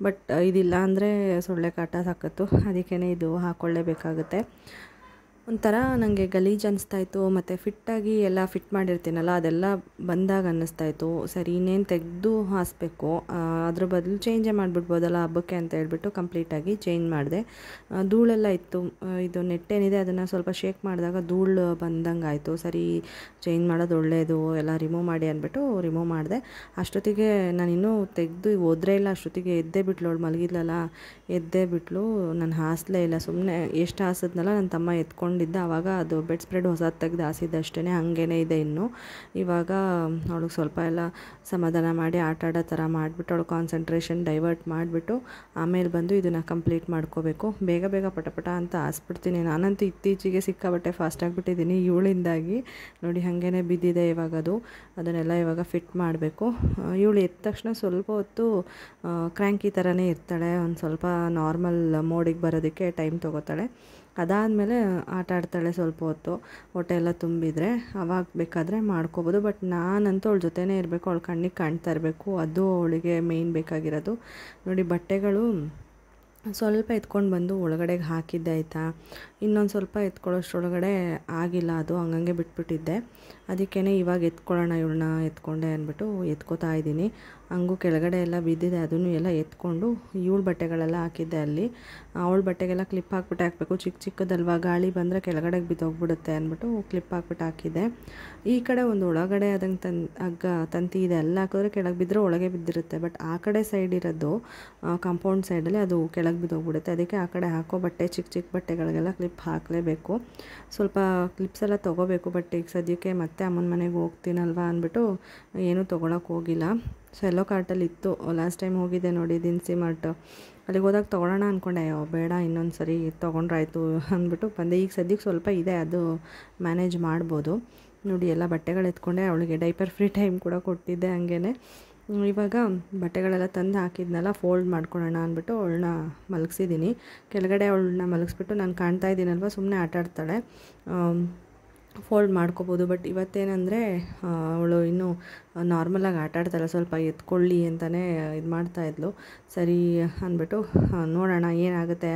[SPEAKER 1] ಬಟ್ ಇದಿಲ್ಲ ಅಂದರೆ ಸೊಳ್ಳೆ ಕಾಟ ಸಾಕತ್ತು. ಅದಕ್ಕೇ ಇದು ಹಾಕ್ಕೊಳ್ಳೇಬೇಕಾಗುತ್ತೆ. ಒಂಥರ ನನಗೆ ಗಲೀಜು ಅನ್ನಿಸ್ತಾಯಿತ್ತು. ಮತ್ತು ಫಿಟ್ಟಾಗಿ ಎಲ್ಲ ಫಿಟ್ ಮಾಡಿರ್ತೀನಲ್ಲ, ಅದೆಲ್ಲ ಬಂದಾಗ ಅನ್ನಿಸ್ತಾಯಿತ್ತು. ಸರಿ, ಇನ್ನೇನು ತೆಗೆದು ಹಾಸ್ಬೇಕು, ಅದ್ರ ಬದಲು ಚೇಂಜೇ ಮಾಡಿಬಿಡ್ಬೋದಲ್ಲ ಹಬ್ಬಕ್ಕೆ ಅಂತ ಹೇಳ್ಬಿಟ್ಟು ಕಂಪ್ಲೀಟಾಗಿ ಚೇಂಜ್ ಮಾಡಿದೆ. ಧೂಳೆಲ್ಲ ಇತ್ತು. ಇದು ನೆಟ್ಟೇನಿದೆ ಅದನ್ನು ಸ್ವಲ್ಪ ಶೇಕ್ ಮಾಡಿದಾಗ ಧೂಳು ಬಂದಂಗೆ ಆಯಿತು. ಸರಿ, ಚೇಂಜ್ ಮಾಡೋದು ಒಳ್ಳೆಯದು, ಎಲ್ಲ ರಿಮೂವ್ ಮಾಡಿ ಅಂದ್ಬಿಟ್ಟು ರಿಮೂವ್ ಮಾಡಿದೆ. ಅಷ್ಟೊತ್ತಿಗೆ ನಾನಿನ್ನೂ ತೆಗೆದು ಹೋದ್ರೆ ಇಲ್ಲ. ಅಷ್ಟೊತ್ತಿಗೆ ಎದ್ದೇ ಬಿಟ್ಲು, ಅವಳು ಮಲಗಿದ್ಲಲ್ಲ, ಎದ್ದೇ ಬಿಟ್ಲು. ನಾನು ಹಾಸಲೇ ಇಲ್ಲ. ಸುಮ್ಮನೆ ಎಷ್ಟು ಹಾಸಿದ್ನಲ್ಲ ನನ್ನ ತಮ್ಮ ಎತ್ಕೊಂಡು ಹಾಕ್ಕೊಂಡಿದ್ದ, ಆವಾಗ ಅದು ಬೆಡ್ ಸ್ಪ್ರೆಡ್ ಹೊಸದು ತೆಗೆದು ಹಾಸಿದ್ದೆ ಅಷ್ಟೇ, ಹಾಗೇ ಇದೆ ಇನ್ನು. ಇವಾಗ ಅವಳಿಗೆ ಸ್ವಲ್ಪ ಎಲ್ಲ ಸಮಾಧಾನ ಮಾಡಿ ಆಟ ಆಡೋ ಥರ ಮಾಡಿಬಿಟ್ಟು ಅವಳು ಕಾನ್ಸಂಟ್ರೇಷನ್ ಡೈವರ್ಟ್ ಮಾಡಿಬಿಟ್ಟು ಆಮೇಲೆ ಬಂದು ಇದನ್ನು ಕಂಪ್ಲೀಟ್ ಮಾಡ್ಕೋಬೇಕು. ಬೇಗ ಬೇಗ ಪಟಪಟ ಅಂತ ಹಾಸ್ಬಿಡ್ತೀನಿ. ನಾನಂತೂ ಇತ್ತೀಚೆಗೆ ಸಿಕ್ಕಾಬಟ್ಟೆ ಫಾಸ್ಟ್ ಆಗಿಬಿಟ್ಟಿದ್ದೀನಿ ಇವಳಿಂದಾಗಿ. ನೋಡಿ ಹಾಗೇ ಬಿದ್ದಿದೆ ಇವಾಗ ಅದನ್ನೆಲ್ಲ ಇವಾಗ ಫಿಟ್ ಮಾಡಬೇಕು. ಇವಳು ಎದ್ದ ತಕ್ಷಣ ಸ್ವಲ್ಪ ಹೊತ್ತು ಕ್ರ್ಯಾಂಕಿ ಥರನೇ ಇರ್ತಾಳೆ, ಒಂದು ಸ್ವಲ್ಪ ನಾರ್ಮಲ್ ಮೋಡಿಗೆ ಬರೋದಕ್ಕೆ ಟೈಮ್ ತೊಗೋತಾಳೆ. ಅದಾದಮೇಲೆ ಆಟ ಆಡ್ತಾಳೆ ಸ್ವಲ್ಪ ಹೊತ್ತು, ಹೊಟ್ಟೆ ಎಲ್ಲ ತುಂಬಿದರೆ ಆವಾಗ ಬೇಕಾದರೆ ಮಾಡ್ಕೋಬೋದು. ಬಟ್ ನಾನಂತೂ ಅವಳ ಜೊತೆನೇ ಇರಬೇಕು, ಅವಳ ಕಣ್ಣಿಗೆ ಕಾಣ್ತಾ ಇರಬೇಕು, ಅದು ಅವಳಿಗೆ ಮೇಯ್ನ್ ಬೇಕಾಗಿರೋದು. ನೋಡಿ ಬಟ್ಟೆಗಳು ಸ್ವಲ್ಪ ಎತ್ಕೊಂಡು ಬಂದು ಒಳಗಡೆಗೆ ಹಾಕಿದ್ದೆ ಆಯಿತಾ. ಇನ್ನೊಂದು ಸ್ವಲ್ಪ ಎತ್ಕೊಳ್ಳೋಷ್ಟರೊಳಗಡೆ ಆಗಿಲ್ಲ, ಅದು ಹಂಗಂಗೆ ಬಿಟ್ಬಿಟ್ಟಿದ್ದೆ. ಅದಕ್ಕೇ ಇವಾಗ ಎತ್ಕೊಳ್ಳೋಣ ಇವಳನ್ನ ಎತ್ಕೊಂಡೆ ಅಂದ್ಬಿಟ್ಟು ಎತ್ಕೋತಾ ಇದ್ದೀನಿ. ಹಂಗೂ ಕೆಳಗಡೆ ಎಲ್ಲ ಬಿದ್ದಿದೆ, ಅದನ್ನು ಎಲ್ಲ ಎತ್ಕೊಂಡು ಇವಳ ಬಟ್ಟೆಗಳೆಲ್ಲ ಹಾಕಿದ್ದೆ ಅಲ್ಲಿ. ಅವಳ ಬಟ್ಟೆಗೆಲ್ಲ ಕ್ಲಿಪ್ ಹಾಕ್ಬೇಕು, ಚಿಕ್ಕದಲ್ವ, ಗಾಳಿ ಬಂದರೆ ಕೆಳಗಡೆಗೆ ಬಿದ್ದೋಗ್ಬಿಡುತ್ತೆ ಅಂದ್ಬಿಟ್ಟು ಕ್ಲಿಪ್ ಹಾಕಿದ್ದೆ. ಈ ಕಡೆ ಒಂದು ಒಳಗಡೆ ಅದಂಗೆ ಹಗ್ಗ ತಂತಿ ಇದೆ, ಅಲ್ಲಿ ಹಾಕಿದ್ರೆ ಕೆಳಗೆ ಬಿದ್ದರೆ ಒಳಗೆ ಬಿದ್ದಿರುತ್ತೆ. ಬಟ್ ಆ ಕಡೆ ಸೈಡ್ ಇರೋದು ಕಾಂಪೌಂಡ್ ಸೈಡಲ್ಲಿ ಅದು ಕೆಳಗೆ ಬಿದ್ದೋಗ್ಬಿಡುತ್ತೆ. ಅದಕ್ಕೆ ಆ ಕಡೆ ಹಾಕೋ ಬಟ್ಟೆ ಚಿಕ್ಕ ಬಟ್ಟೆಗಳಿಗೆಲ್ಲ ಕ್ಲಿಪ್ ಹಾಕಲೇಬೇಕು. ಸ್ವಲ್ಪ ಕ್ಲಿಪ್ಸ್ ಎಲ್ಲ ತೊಗೋಬೇಕು. ಬಟ್ ಈಗ ಸದ್ಯಕ್ಕೆ ಮತ್ತೆ ಅಮ್ಮನ ಮನೆಗೆ ಹೋಗ್ತೀನಲ್ವ ಅಂದ್ಬಿಟ್ಟು ಏನೂ ತೊಗೊಳಕ್ಕೆ ಹೋಗಿಲ್ಲ. ಸೊ ಎಲ್ಲೋ ಕಾರ್ಟಲ್ಲಿ ಇತ್ತು, ಲಾಸ್ಟ್ ಟೈಮ್ ಹೋಗಿದ್ದೆ ನೋಡಿ ದಿನಸಿ ಮಾರ್ಟ್, ಅಲ್ಲಿಗೆ ಹೋದಾಗ ತೊಗೊಳ್ಳೋಣ ಅಂದ್ಕೊಂಡೆ, ಬೇಡ ಇನ್ನೊಂದು ಸರಿ ತೊಗೊಂಡ್ರಾಯ್ತು ಅಂದ್ಬಿಟ್ಟು ಬಂದೆ. ಈಗ ಸದ್ಯಕ್ಕೆ ಸ್ವಲ್ಪ ಇದೆ, ಅದು ಮ್ಯಾನೇಜ್ ಮಾಡ್ಬೋದು. ನೋಡಿ ಎಲ್ಲ ಬಟ್ಟೆಗಳು ಎತ್ಕೊಂಡೆ, ಅವಳಿಗೆ ಡೈಪರ್ ಫ್ರೀ ಟೈಮ್ ಕೂಡ ಕೊಟ್ಟಿದ್ದೆ. ಹಂಗೇ ಇವಾಗ ಬಟ್ಟೆಗಳೆಲ್ಲ ತಂದು ಹಾಕಿದ್ನೆಲ್ಲ ಫೋಲ್ಡ್ ಮಾಡ್ಕೊಳ್ಳೋಣ ಅಂದ್ಬಿಟ್ಟು ಅವಳನ್ನ ಮಲಗಿಸಿದ್ದೀನಿ. ಕೆಳಗಡೆ ಅವಳನ್ನ ಮಲಗಿಸ್ಬಿಟ್ಟು ನಾನು ಕಾಣ್ತಾ ಇದ್ದೀನಲ್ವ, ಸುಮ್ಮನೆ ಆಟ ಆಡ್ತಾಳೆ, ಫೋಲ್ಡ್ ಮಾಡ್ಕೋಬೋದು. ಬಟ್ ಇವತ್ತೇನೆಂದರೆ ಅವಳು ಇನ್ನೂ ನಾರ್ಮಲಾಗಿ ಆಟ ಆಡ್ತಾಳೆ, ಸ್ವಲ್ಪ ಎತ್ಕೊಳ್ಳಿ ಅಂತಲೇ ಇದು ಮಾಡ್ತಾಯಿದ್ಲು. ಸರಿ ಅಂದ್ಬಿಟ್ಟು ನೋಡೋಣ ಏನಾಗುತ್ತೆ,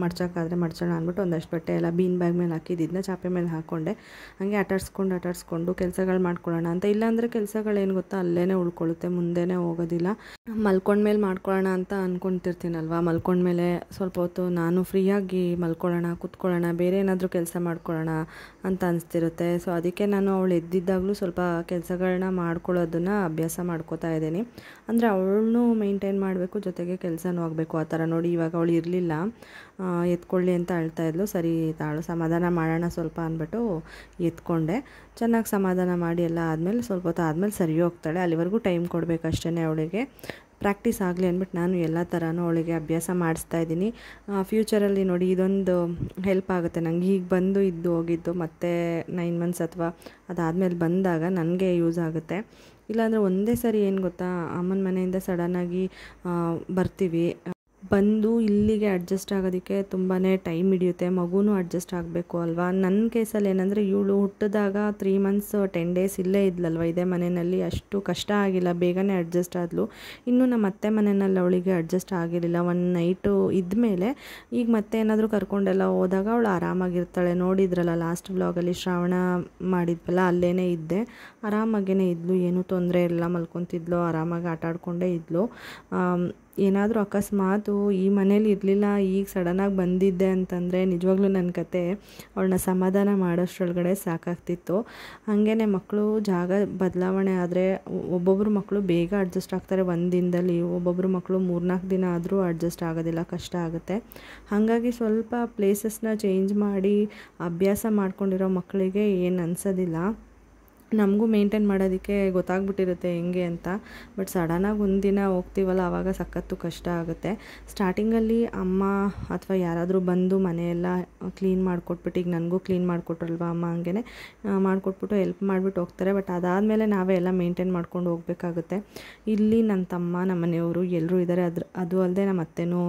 [SPEAKER 1] ಮಡ್ಚೋಕ್ಕಾದರೆ ಮಡ್ಚೋಣ ಅಂದ್ಬಿಟ್ಟು ಒಂದಷ್ಟು ಬಟ್ಟೆ ಎಲ್ಲ ಬೀನ್ ಬ್ಯಾಗ್ ಮೇಲೆ ಹಾಕಿದ್ದಿದ್ದನ್ನ ಚಾಪೆ ಮೇಲೆ ಹಾಕ್ಕೊಂಡೆ. ಹಾಗೆ ಆಟಾಡಿಸ್ಕೊಂಡು ಕೆಲಸಗಳು ಮಾಡ್ಕೊಳ್ಳೋಣ ಅಂತ. ಇಲ್ಲಾಂದರೆ ಕೆಲಸಗಳೇನು ಗೊತ್ತಾ, ಅಲ್ಲೇ ಉಳ್ಕೊಳ್ಳುತ್ತೆ, ಮುಂದೆನೇ ಹೋಗೋದಿಲ್ಲ. ಮಲ್ಕೊಂಡ್ಮೇಲೆ ಮಾಡ್ಕೊಳ್ಳೋಣ ಅಂತ ಅಂದ್ಕೊತಿರ್ತೀನಲ್ವ, ಮಲ್ಕೊಂಡ್ಮೇಲೆ ಸ್ವಲ್ಪ ಹೊತ್ತು ನಾನು ಫ್ರೀಯಾಗಿ ಮಲ್ಕೊಳ್ಳೋಣ, ಕೂತ್ಕೊಳ್ಳೋಣ, ಬೇರೆ ಏನಾದರೂ ಕೆಲಸ ಮಾಡ್ಕೊಳ್ಳೋಣ ಅಂತ ಅನಿಸ್ತಿರುತ್ತೆ. ಸೊ ಅದಕ್ಕೆ ನಾನು ಅವಳು ಎದ್ದಿದ್ದಾಗಲೂ ಸ್ವಲ್ಪ ಕೆಲಸಗಳನ್ನ ಮಾಡ್ಕೊಳ್ಳೋದನ್ನು ಅಭ್ಯಾಸ ಮಾಡ್ಕೋತಾ ಇದ್ದೀನಿ. ಅಂದರೆ ಅವಳನ್ನೂ ಮೇಂಟೈನ್ ಮಾಡಬೇಕು, ಜೊತೆಗೆ ಕೆಲಸನೂ ಆಗಬೇಕು ಆ ಥರ. ನೋಡಿ ಇವಾಗ ಅವಳು ಇರಲಿಲ್ಲ, ಎತ್ಕೊಳ್ಳಿ ಅಂತ ಹೇಳ್ತಾಯಿದ್ಲು. ಸರಿ ತಾಳು ಸಮಾಧಾನ ಮಾಡೋಣ ಸ್ವಲ್ಪ ಅಂದ್ಬಿಟ್ಟು ಎತ್ಕೊಂಡೆ. ಚೆನ್ನಾಗಿ ಸಮಾಧಾನ ಮಾಡಿ ಎಲ್ಲ ಆದಮೇಲೆ ಸ್ವಲ್ಪ ಹೊತ್ತು ಆದಮೇಲೆ ಸರಿ ಹೋಗ್ತಾಳೆ. ಅಲ್ಲಿವರೆಗೂ ಟೈಮ್ ಕೊಡಬೇಕಷ್ಟೇ ಅವಳಿಗೆ, ಪ್ರಾಕ್ಟೀಸ್ ಆಗಲಿ ಅಂದ್ಬಿಟ್ಟು ನಾನು ಎಲ್ಲ ಥರನೂ ಅವಳಿಗೆ ಅಭ್ಯಾಸ ಮಾಡಿಸ್ತಾ ಇದ್ದೀನಿ. ಫ್ಯೂಚರಲ್ಲಿ ನೋಡಿ ಇದೊಂದು ಹೆಲ್ಪ್ ಆಗುತ್ತೆ ನನಗೆ. ಈಗ ಬಂದು ಇದ್ದು ಹೋಗಿದ್ದು ಮತ್ತೆ 9 ಮಂತ್ಸ್ ಅಥವಾ ಅದಾದಮೇಲೆ ಬಂದಾಗ ನನಗೆ ಯೂಸ್ ಆಗುತ್ತೆ. ಇಲ್ಲಾಂದರೆ ಒಂದೇ ಸರಿ ಏನು ಗೊತ್ತಾ, ಅಮ್ಮನ ಮನೆಯಿಂದ ಸಡನ್ನಾಗಿ ಬರ್ತೀವಿ, ಬಂದು ಇಲ್ಲಿಗೆ ಅಡ್ಜಸ್ಟ್ ಆಗೋದಕ್ಕೆ ತುಂಬಾ ಟೈಮ್ ಹಿಡಿಯುತ್ತೆ, ಮಗುನೂ ಅಡ್ಜಸ್ಟ್ ಆಗಬೇಕು ಅಲ್ವಾ. ನನ್ನ ಕೇಸಲ್ಲಿ ಏನಂದರೆ ಇವಳು ಹುಟ್ಟಿದಾಗ 3 ಮಂತ್ಸ್ 10 ಡೇಸ್ ಇಲ್ಲೇ ಇದ್ಲಲ್ವ ಇದೇ ಮನೆಯಲ್ಲಿ, ಅಷ್ಟು ಕಷ್ಟ ಆಗಿಲ್ಲ, ಬೇಗನೆ ಅಡ್ಜಸ್ಟ್ ಆದಳು. ಇನ್ನು ನಮ್ಮ ಅತ್ತೆ ಮನೆಯಲ್ಲಿ ಅವಳಿಗೆ ಅಡ್ಜಸ್ಟ್ ಆಗಿರಲಿಲ್ಲ. ಒಂದು ನೈಟು ಇದ್ಮೇಲೆ ಈಗ ಮತ್ತೆ ಏನಾದರೂ ಕರ್ಕೊಂಡೆಲ್ಲ ಹೋದಾಗ ಅವಳು ಆರಾಮಾಗಿರ್ತಾಳೆ. ನೋಡಿದ್ರಲ್ಲ ಲಾಸ್ಟ್ ವ್ಲಾಗಲ್ಲಿ ಶ್ರಾವಣ ಮಾಡಿದ್ವಲ್ಲ, ಅಲ್ಲೇ ಇದ್ದೆ, ಆರಾಮಾಗೇ ಇದ್ಲು, ಏನೂ ತೊಂದರೆ ಇಲ್ಲ, ಮಲ್ಕೊತಿದ್ಲು, ಆರಾಮಾಗಿ ಆಟ ಆಡ್ಕೊಂಡೇ ಇದ್ಲು. ಏನಾದರೂ ಅಕಸ್ಮಾತು ಈ ಮನೇಲಿ ಇರಲಿಲ್ಲ, ಈಗ ಸಡನ್ನಾಗಿ ಬಂದಿದ್ದೆ ಅಂತಂದರೆ ನಿಜವಾಗ್ಲೂ ನನ್ನ ಕತೆ ಅವಳನ್ನ ಸಮಾಧಾನ ಮಾಡೋಷ್ಟರೊಳಗಡೆ ಸಾಕಾಗ್ತಿತ್ತು. ಹಾಗೇ ಮಕ್ಕಳು ಜಾಗ ಬದಲಾವಣೆ ಆದರೆ ಒಬ್ಬೊಬ್ಬರು ಮಕ್ಕಳು ಬೇಗ ಅಡ್ಜಸ್ಟ್ ಆಗ್ತಾರೆ ಒಂದು ದಿನದಲ್ಲಿ, ಒಬ್ಬೊಬ್ಬರು ಮಕ್ಕಳು 3-4 ದಿನ ಆದರೂ ಅಡ್ಜಸ್ಟ್ ಆಗೋದಿಲ್ಲ, ಕಷ್ಟ ಆಗುತ್ತೆ. ಹಾಗಾಗಿ ಸ್ವಲ್ಪ ಪ್ಲೇಸಸ್ನ ಚೇಂಜ್ ಮಾಡಿ ಅಭ್ಯಾಸ ಮಾಡ್ಕೊಂಡಿರೋ ಮಕ್ಕಳಿಗೆ ಏನು ಅನಿಸೋದಿಲ್ಲ. ನಮಗೂ ಮೇಂಟೈನ್ ಮಾಡೋದಕ್ಕೆ ಗೊತ್ತಾಗ್ಬಿಟ್ಟಿರುತ್ತೆ ಹೆಂಗೆ ಅಂತ. ಬಟ್ ಸಡನ್ನಾಗಿ ಒಂದಿನ ಹೋಗ್ತೀವಲ್ಲ, ಆವಾಗ ಸಖತ್ತು ಕಷ್ಟ ಆಗುತ್ತೆ. ಸ್ಟಾರ್ಟಿಂಗಲ್ಲಿ ಅಮ್ಮ ಅಥವಾ ಯಾರಾದರೂ ಬಂದು ಮನೆಯೆಲ್ಲ ಕ್ಲೀನ್ ಮಾಡಿಕೊಟ್ಬಿಟ್ಟು, ಈಗ ನನಗೂ ಕ್ಲೀನ್ ಮಾಡಿಕೊಟ್ರಲ್ವ ಅಮ್ಮ, ಹಂಗೆ ಮಾಡಿಕೊಟ್ಬಿಟ್ಟು ಹೆಲ್ಪ್ ಮಾಡಿಬಿಟ್ಟು ಹೋಗ್ತಾರೆ. ಬಟ್ ಅದಾದಮೇಲೆ ನಾವೇ ಎಲ್ಲ ಮೇಂಟೈನ್ ಮಾಡ್ಕೊಂಡು ಹೋಗಬೇಕಾಗುತ್ತೆ. ಇಲ್ಲಿ ನನ್ನ ತಮ್ಮ, ನಮ್ಮ ಮನೆಯವರು ಎಲ್ಲರೂ ಇದ್ದಾರೆ. ಅದು ಅಲ್ಲದೆ ನಮ್ಮ ಅತ್ತೆನೂ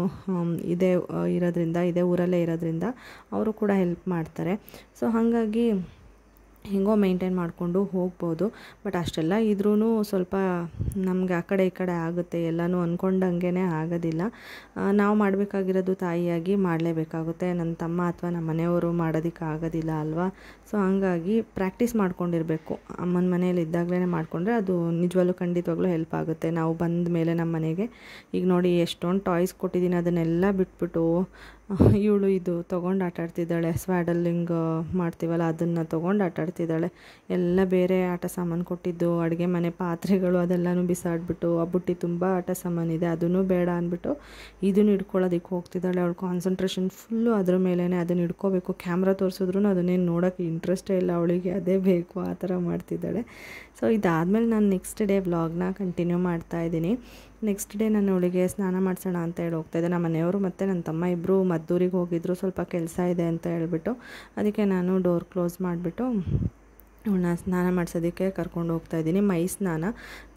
[SPEAKER 1] ಇದೇ ಊರಲ್ಲೇ ಇರೋದ್ರಿಂದ ಅವರು ಕೂಡ ಹೆಲ್ಪ್ ಮಾಡ್ತಾರೆ. ಸೊ ಹಾಗಾಗಿ ಹೆಂಗೋ ಮೇಂಟೈನ್ ಮಾಡಿಕೊಂಡು ಹೋಗ್ಬೋದು. ಬಟ್ ಅಷ್ಟೆಲ್ಲ ಇದ್ರೂ ಸ್ವಲ್ಪ ನಮಗೆ ಆ ಕಡೆ ಈ ಕಡೆ ಆಗುತ್ತೆ, ಎಲ್ಲನೂ ಅಂದ್ಕೊಂಡಂಗೆ ಆಗೋದಿಲ್ಲ. ನಾವು ಮಾಡಬೇಕಾಗಿರೋದು ತಾಯಿಯಾಗಿ ಮಾಡಲೇಬೇಕಾಗುತ್ತೆ, ನನ್ನ ತಮ್ಮ ಅಥವಾ ನಮ್ಮ ಮನೆಯವರು ಮಾಡೋದಕ್ಕೆ ಆಗೋದಿಲ್ಲ ಅಲ್ವಾ. ಸೊ ಹಾಗಾಗಿ ಪ್ರಾಕ್ಟೀಸ್ ಮಾಡ್ಕೊಂಡಿರಬೇಕು. ಅಮ್ಮನ ಮನೇಲಿ ಇದ್ದಾಗಲೇ ಮಾಡಿಕೊಂಡ್ರೆ ಅದು ನಿಜವಾಗ್ಲೂ ಖಂಡಿತವಾಗ್ಲೂ ಹೆಲ್ಪ್ ಆಗುತ್ತೆ. ನಾವು ಬಂದ ಮೇಲೆ ನಮ್ಮ ಮನೆಗೆ ಈಗ ನೋಡಿ ಎಷ್ಟೊಂದು ಟಾಯ್ಸ್ ಕೊಟ್ಟಿದ್ದೀನಿ, ಅದನ್ನೆಲ್ಲ ಬಿಟ್ಬಿಟ್ಟು ಇವಳು ಇದು ತೊಗೊಂಡು ಆಟಾಡ್ತಿದ್ದಾಳೆ, ಸ್ವ್ಯಾಡಲಿಂಗ್ ಮಾಡ್ತೀವಲ್ಲ ಅದನ್ನು ತೊಗೊಂಡು ಆಟಾಡ್ತಿದ್ದಾಳೆ. ಎಲ್ಲ ಬೇರೆ ಆಟ ಸಾಮಾನು ಕೊಟ್ಟಿದ್ದು, ಅಡುಗೆ ಮನೆ ಪಾತ್ರೆಗಳು ಅದೆಲ್ಲನೂ ಬಿಸಾಡಿಬಿಟ್ಟು, ಆ ಬುಟ್ಟಿ ತುಂಬ ಆಟ ಸಾಮಾನಿದೆ ಅದನ್ನು ಬೇಡ ಅಂದ್ಬಿಟ್ಟು ಇದನ್ನು ಹಿಡ್ಕೊಳ್ಳೋದಕ್ಕೆ ಹೋಗ್ತಿದ್ದಾಳೆ. ಅವಳು ಕಾನ್ಸಂಟ್ರೇಷನ್ ಫುಲ್ಲು ಅದ್ರ ಮೇಲೇ, ಅದನ್ನು ಹಿಡ್ಕೋಬೇಕು. ಕ್ಯಾಮ್ರಾ ತೋರಿಸಿದ್ರು ಅದನ್ನೇನು ನೋಡೋಕ್ಕೆ ಇಂಟ್ರೆಸ್ಟೇ ಇಲ್ಲ ಅವಳಿಗೆ, ಅದೇ ಬೇಕು ಆ ಥರ ಮಾಡ್ತಿದ್ದಾಳೆ. ಸೊ ಇದಾದಮೇಲೆ ನಾನು ನೆಕ್ಸ್ಟ್ ಡೇ ವ್ಲಾಗ್ನ ಕಂಟಿನ್ಯೂ ಮಾಡ್ತಾಯಿದ್ದೀನಿ. ನೆಕ್ಸ್ಟ್ ಡೇ ನಾನು ಅವಳಿಗೆ ಸ್ನಾನ ಮಾಡಿಸೋಣ ಅಂತ ಹೇಳಿ ಹೋಗ್ತಾಯಿದ್ದೆ. ನಮ್ಮ ಮನೆಯವರು ಮತ್ತು ನನ್ನ ತಮ್ಮ ಇಬ್ಬರು ಮದ್ದೂರಿಗೆ ಹೋಗಿದ್ರು, ಸ್ವಲ್ಪ ಕೆಲಸ ಇದೆ ಅಂತ ಹೇಳ್ಬಿಟ್ಟು. ಅದಕ್ಕೆ ನಾನು ಡೋರ್ ಕ್ಲೋಸ್ ಮಾಡಿಬಿಟ್ಟು ಅವಳನ್ನ ಸ್ನಾನ ಮಾಡಿಸೋದಕ್ಕೆ ಕರ್ಕೊಂಡು ಹೋಗ್ತಾಯಿದ್ದೀನಿ. ಮೈ ಸ್ನಾನ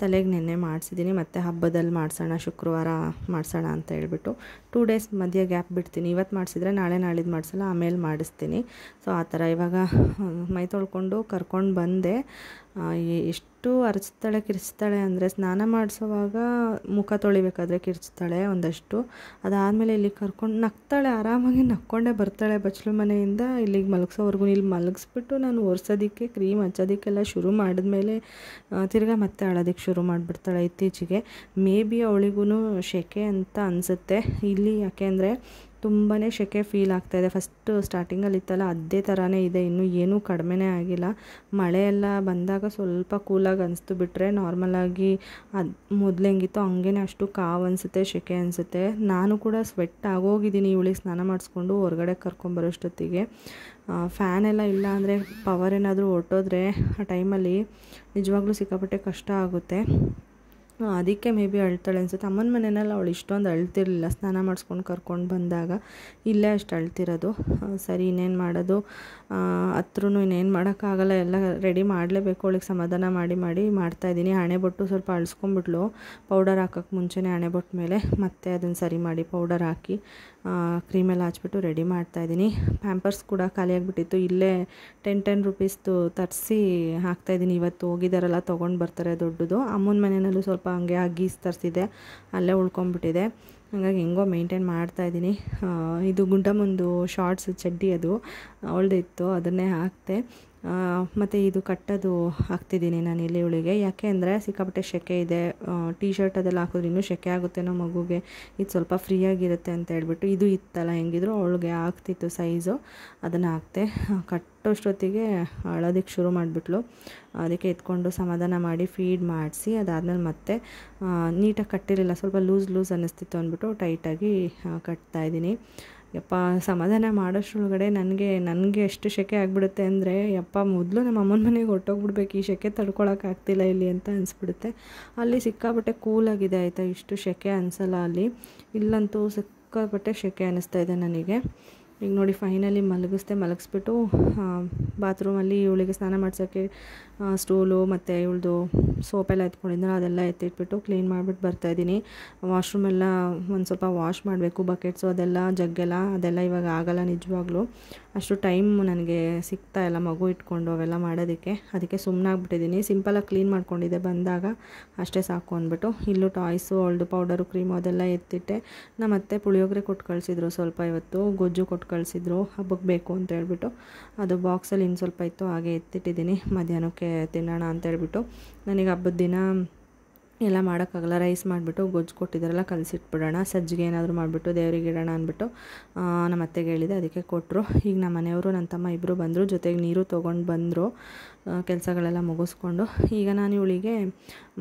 [SPEAKER 1] ತಲೆಗೆ ನೆನ್ನೆ ಮಾಡಿಸಿದ್ದೀನಿ, ಮತ್ತು ಹಬ್ಬದಲ್ಲಿ ಮಾಡಿಸೋಣ, ಶುಕ್ರವಾರ ಮಾಡಿಸೋಣ ಅಂತ ಹೇಳ್ಬಿಟ್ಟು 2 ಡೇಸ್ ಮಧ್ಯೆ ಗ್ಯಾಪ್ ಬಿಡ್ತೀನಿ. ಇವತ್ತು ಮಾಡಿಸಿದ್ರೆ ನಾಳೆ ನಾಳಿದ್ದು ಮಾಡಿಸಲ್ಲ, ಆಮೇಲೆ ಮಾಡಿಸ್ತೀನಿ. ಸೊ ಆ ಥರ ಇವಾಗ ಮೈ ತೊಳ್ಕೊಂಡು ಕರ್ಕೊಂಡು ಬಂದೆ. ಎಷ್ಟು ಅರಚ್ತಾಳೆ ಕಿರ್ಚ್ತಾಳೆ ಅಂದರೆ, ಸ್ನಾನ ಮಾಡಿಸೋವಾಗ ಮುಖ ತೊಳಿಬೇಕಾದ್ರೆ ಕಿರ್ಚ್ತಾಳೆ ಒಂದಷ್ಟು. ಅದಾದಮೇಲೆ ಇಲ್ಲಿಗೆ ಕರ್ಕೊಂಡು ನಗ್ತಾಳೆ, ಆರಾಮಾಗಿ ನಕ್ಕೊಂಡೇ ಬರ್ತಾಳೆ ಬಚ್ಚಲು ಮನೆಯಿಂದ ಇಲ್ಲಿಗೆ ಮಲಗಿಸೋವರೆಗೂ. ಇಲ್ಲಿ ಮಲಗಿಸ್ಬಿಟ್ಟು ನಾನು ಒರೆಸೋದಕ್ಕೆ ಕ್ರೀಮ್ ಹಚ್ಚೋದಕ್ಕೆಲ್ಲ ಶುರು ಮಾಡಿದ್ಮೇಲೆ ತಿರ್ಗಾ ಮತ್ತೆ ಅಳೋದಕ್ಕೆ ಶುರು ಮಾಡಿಬಿಡ್ತಾಳೆ ಇತ್ತೀಚೆಗೆ. ಮೇ ಬಿ ಅವಳಿಗೂ ಸೆಕೆ ಅಂತ ಅನಿಸುತ್ತೆ ಇಲ್ಲಿ, ಯಾಕೆಂದರೆ ತುಂಬಾ ಸೆಕೆ ಫೀಲ್ ಆಗ್ತಾಯಿದೆ. ಫಸ್ಟು ಸ್ಟಾರ್ಟಿಂಗಲ್ಲಿ ಇತ್ತಲ್ಲ ಅದೇ ಥರನೇ ಇದೆ, ಇನ್ನೂ ಏನೂ ಕಡಿಮೆನೇ ಆಗಿಲ್ಲ. ಮಳೆ ಎಲ್ಲ ಬಂದಾಗ ಸ್ವಲ್ಪ ಕೂಲಾಗಿ ಅನಿಸ್ತು, ಬಿಟ್ಟರೆ ನಾರ್ಮಲಾಗಿ ಅದು ಮೊದಲು ಹೆಂಗಿತ್ತು ಹಂಗೇ ಅಷ್ಟು ಕಾವು ಅನಿಸುತ್ತೆ, ಸೆಕೆ ಅನಿಸುತ್ತೆ. ನಾನು ಕೂಡ ಸ್ವೆಟ್ ಆಗೋಗಿದ್ದೀನಿ ಇವಳಿಗೆ ಸ್ನಾನ ಮಾಡಿಸ್ಕೊಂಡು ಹೊರಗಡೆ ಕರ್ಕೊಂಬರೋಷ್ಟೊತ್ತಿಗೆ. ಫ್ಯಾನ್ ಎಲ್ಲ ಇಲ್ಲ ಅಂದರೆ, ಪವರ್ ಏನಾದರೂ ಹೊರಟೋದ್ರೆ ಆ ಟೈಮಲ್ಲಿ ನಿಜವಾಗ್ಲೂ ಸಿಕ್ಕಾಪಟ್ಟೆ ಕಷ್ಟ ಆಗುತ್ತೆ. ಅದಕ್ಕೆ ಮೇ ಬಿ ಅಳ್ತಾಳೆ ಅನಿಸುತ್ತೆ. ಅಮ್ಮನ ಮನೆಯಲ್ಲಿ ಅವಳು ಇಷ್ಟೊಂದು ಅಳ್ತಿರಲಿಲ್ಲ, ಸ್ನಾನ ಮಾಡಿಸ್ಕೊಂಡು ಕರ್ಕೊಂಡು ಬಂದಾಗ. ಇಲ್ಲೇ ಅಷ್ಟು ಅಳ್ತಿರೋದು. ಸರಿ ಇನ್ನೇನು ಮಾಡೋದು, ಹತ್ರೂ ಇನ್ನೇನು ಮಾಡೋಕ್ಕಾಗಲ್ಲ, ಎಲ್ಲ ರೆಡಿ ಮಾಡಲೇಬೇಕು. ಅವಳಿಗೆ ಸಮಾಧಾನ ಮಾಡಿ ಮಾಡ್ತಾಯಿದ್ದೀನಿ. ಹಣೆಬೊಟ್ಟು ಸ್ವಲ್ಪ ಅಳಿಸ್ಕೊಂಬಿಟ್ಲು ಪೌಡರ್ ಹಾಕೋಕ್ಕೆ ಮುಂಚೆನೇ, ಹಣೆಬೊಟ್ಟು ಮೇಲೆ ಮತ್ತೆ ಅದನ್ನು ಸರಿ ಮಾಡಿ ಪೌಡರ್ ಹಾಕಿ ಕ್ರೀಮೆಲ್ಲ ಹಚ್ಬಿಟ್ಟು ರೆಡಿ ಮಾಡ್ತಾಯಿದ್ದೀನಿ. ಪ್ಯಾಂಪರ್ಸ್ ಕೂಡ ಖಾಲಿಯಾಗಿಬಿಟ್ಟಿತ್ತು, ಇಲ್ಲೇ 10 ರೂಪೀಸ್ದು ತರಿಸಿ ಹಾಕ್ತಾಯಿದ್ದೀನಿ. ಇವತ್ತು ಹೋಗಿದ್ದಾರಲ್ಲ ತೊಗೊಂಡು ಬರ್ತಾರೆ ದೊಡ್ಡದು. ಅಮ್ಮನ ಮನೆಯಲ್ಲೂ ಸ್ವಲ್ಪ ಹಂಗೆ ಗೀಸ್ ತರಿಸಿದೆ, ಅಲ್ಲೇ ಉಳ್ಕೊಂಬಿಟ್ಟಿದೆ. ಹಾಗಾಗಿ ಹೆಂಗೋ ಮೇಂಟೈನ್ ಮಾಡ್ತಾಯಿದ್ದೀನಿ. ಇದು ಗುಂಡಮ್ಮಂದು ಶಾರ್ಟ್ಸ್ ಚಡ್ಡಿ, ಅದು ಅವಳದೇ ಇತ್ತು, ಅದನ್ನೇ ಹಾಕ್ತೆ. ಮತ್ತು ಇದು ಕಟ್ಟೋದು ಹಾಕ್ತಿದ್ದೀನಿ ನಾನು ಇಲ್ಲಿ ಇವಳಿಗೆ. ಯಾಕೆ ಅಂದರೆ ಸಿಕ್ಕಾಪಟ್ಟೆ ಸೆಕೆ ಇದೆ, ಟೀ ಶರ್ಟ್ ಅದೆಲ್ಲ ಹಾಕಿದ್ರೆ ಇನ್ನೂ ಸೆಕೆ ಆಗುತ್ತೆ ನಮ್ಮ ಮಗುಗೆ, ಇದು ಸ್ವಲ್ಪ ಫ್ರೀಯಾಗಿರುತ್ತೆ ಅಂತ ಹೇಳ್ಬಿಟ್ಟು. ಇದು ಇತ್ತಲ್ಲ ಹೆಂಗಿದ್ರು ಅವಳಿಗೆ ಆಗ್ತಿತ್ತು ಸೈಜು, ಅದನ್ನು ಹಾಕ್ತೆ. ಕಟ್ಟೋಷ್ಟೊತ್ತಿಗೆ ಅಳೋದಕ್ಕೆ ಶುರು ಮಾಡಿಬಿಟ್ಲು. ಅದಕ್ಕೆ ಎತ್ಕೊಂಡು ಸಮಾಧಾನ ಮಾಡಿ ಫೀಡ್ ಮಾಡಿಸಿ, ಅದಾದಮೇಲೆ ಮತ್ತೆ ನೀಟಾಗಿ ಕಟ್ಟಿರಲಿಲ್ಲ, ಸ್ವಲ್ಪ ಲೂಸ್ ಅನ್ನಿಸ್ತಿತ್ತು ಅಂದ್ಬಿಟ್ಟು ಟೈಟಾಗಿ ಕಟ್ತಾಯಿದ್ದೀನಿ. ಯಪ್ಪ ಸಮಾಧಾನ ಮಾಡೋಷ್ರೊಳಗಡೆ ನನಗೆ ಎಷ್ಟು ಸೆಕೆ ಆಗಿಬಿಡುತ್ತೆ ಅಂದರೆ, ಯಪ್ಪ ಮೊದಲು ನಮ್ಮ ಅಮ್ಮನ ಮನೆಗೆ ಹೊರಟೋಗ್ಬಿಡ್ಬೇಕು, ಈ ಸೆಕೆ ತಡ್ಕೊಳಕ್ಕಾಗ್ತಿಲ್ಲ ಇಲ್ಲಿ ಅಂತ ಅನಿಸ್ಬಿಡುತ್ತೆ. ಅಲ್ಲಿ ಸಿಕ್ಕಾಪಟ್ಟೆ ಕೂಲಾಗಿದೆ ಆಯಿತಾ, ಇಷ್ಟು ಸೆಕೆ ಅನಿಸಲ್ಲ ಅಲ್ಲಿ. ಇಲ್ಲಂತೂ ಸಿಕ್ಕಾಪಟ್ಟೆ ಸೆಕೆ ಅನ್ನಿಸ್ತಾ ಇದೆ ನನಗೆ. ಈಗ ನೋಡಿ ಫೈನಲಿ ಮಲಗಿಸ್ಬಿಟ್ಟು ಬಾತ್ರೂಮಲ್ಲಿ ಇವಳಿಗೆ ಸ್ನಾನ ಮಾಡ್ಸೋಕ್ಕೆ ಸ್ಟೂಲು ಮತ್ತು ಇವಳದು ಸೋಪೆಲ್ಲ ಎತ್ಕೊಂಡಿದ್ದರೆ ಅದೆಲ್ಲ ಎತ್ತಿಟ್ಬಿಟ್ಟು ಕ್ಲೀನ್ ಮಾಡಿಬಿಟ್ಟು ಬರ್ತಾಯಿದ್ದೀನಿ. ವಾಶ್ರೂಮೆಲ್ಲ ಒಂದು ಸ್ವಲ್ಪ ವಾಶ್ ಮಾಡಬೇಕು, ಬಕೆಟ್ಸು ಅದೆಲ್ಲ ಜಗ್ಗೆಲ್ಲ, ಅದೆಲ್ಲ ಇವಾಗ ಆಗೋಲ್ಲ ನಿಜವಾಗ್ಲೂ. ಅಷ್ಟು ಟೈಮ್ ನನಗೆ ಸಿಗ್ತಾಯಿಲ್ಲ ಮಗು ಇಟ್ಕೊಂಡು ಅವೆಲ್ಲ ಮಾಡೋದಕ್ಕೆ. ಅದಕ್ಕೆ ಸುಮ್ಮನಾಗ್ಬಿಟ್ಟಿದ್ದೀನಿ. ಸಿಂಪಲಾಗಿ ಕ್ಲೀನ್ ಮಾಡ್ಕೊಂಡಿದ್ದೆ ಬಂದಾಗ, ಅಷ್ಟೇ ಸಾಕು ಅಂದ್ಬಿಟ್ಟು. ಇಲ್ಲೂ ಟಾಯ್ಸು ಅವಳದು ಪೌಡರು ಕ್ರೀಮು ಅದೆಲ್ಲ ಎತ್ತಿಟ್ಟೆ. ಮತ್ತೆ ಪುಳಿಯೋಗರೆ ಕೊಟ್ಟು ಕಳಿಸಿದ್ರು ಸ್ವಲ್ಪ, ಇವತ್ತು ಗೊಜ್ಜು ಕೊಟ್ಟು ಕಳಿಸಿದ್ರು ಹಬ್ಬಕ್ಕೆ ಬೇಕು ಅಂತ ಹೇಳ್ಬಿಟ್ಟು. ಅದು ಬಾಕ್ಸಲ್ಲಿ ಇನ್ನು ಸ್ವಲ್ಪ ಇತ್ತು, ಹಾಗೆ ಎತ್ತಿಟ್ಟಿದ್ದೀನಿ ಮಧ್ಯಾಹ್ನಕ್ಕೆ ತಿನ್ನೋಣ ಅಂತ ಹೇಳ್ಬಿಟ್ಟು. ನನಗೆ ಹಬ್ಬದ ದಿನ ಎಲ್ಲ ಮಾಡೋಕ್ಕಾಗಲ್ಲ, ರೈಸ್ ಮಾಡಿಬಿಟ್ಟು ಗೊಜ್ಜು ಕೊಟ್ಟಿದ್ದಾರಲ್ಲ ಕಲಸಿಟ್ಬಿಡೋಣ, ಸಜ್ಜಿಗೆ ಏನಾದರೂ ಮಾಡಿಬಿಟ್ಟು ದೇವರಿಗೆ ಇಡೋಣ ಅಂದ್ಬಿಟ್ಟು ನಮ್ಮ ಅತ್ತೆಗೆ ಹೇಳಿದೆ, ಅದಕ್ಕೆ ಕೊಟ್ಟರು. ಈಗ ನಮ್ಮ ಮನೆಯವರು ನನ್ನ ತಮ್ಮ ಇಬ್ಬರು ಬಂದರು, ಜೊತೆಗೆ ನೀರು ತೊಗೊಂಡು ಬಂದರು ಕೆಲಸಗಳೆಲ್ಲ ಮುಗಿಸ್ಕೊಂಡು. ಈಗ ನಾನು ಇವಳಿಗೆ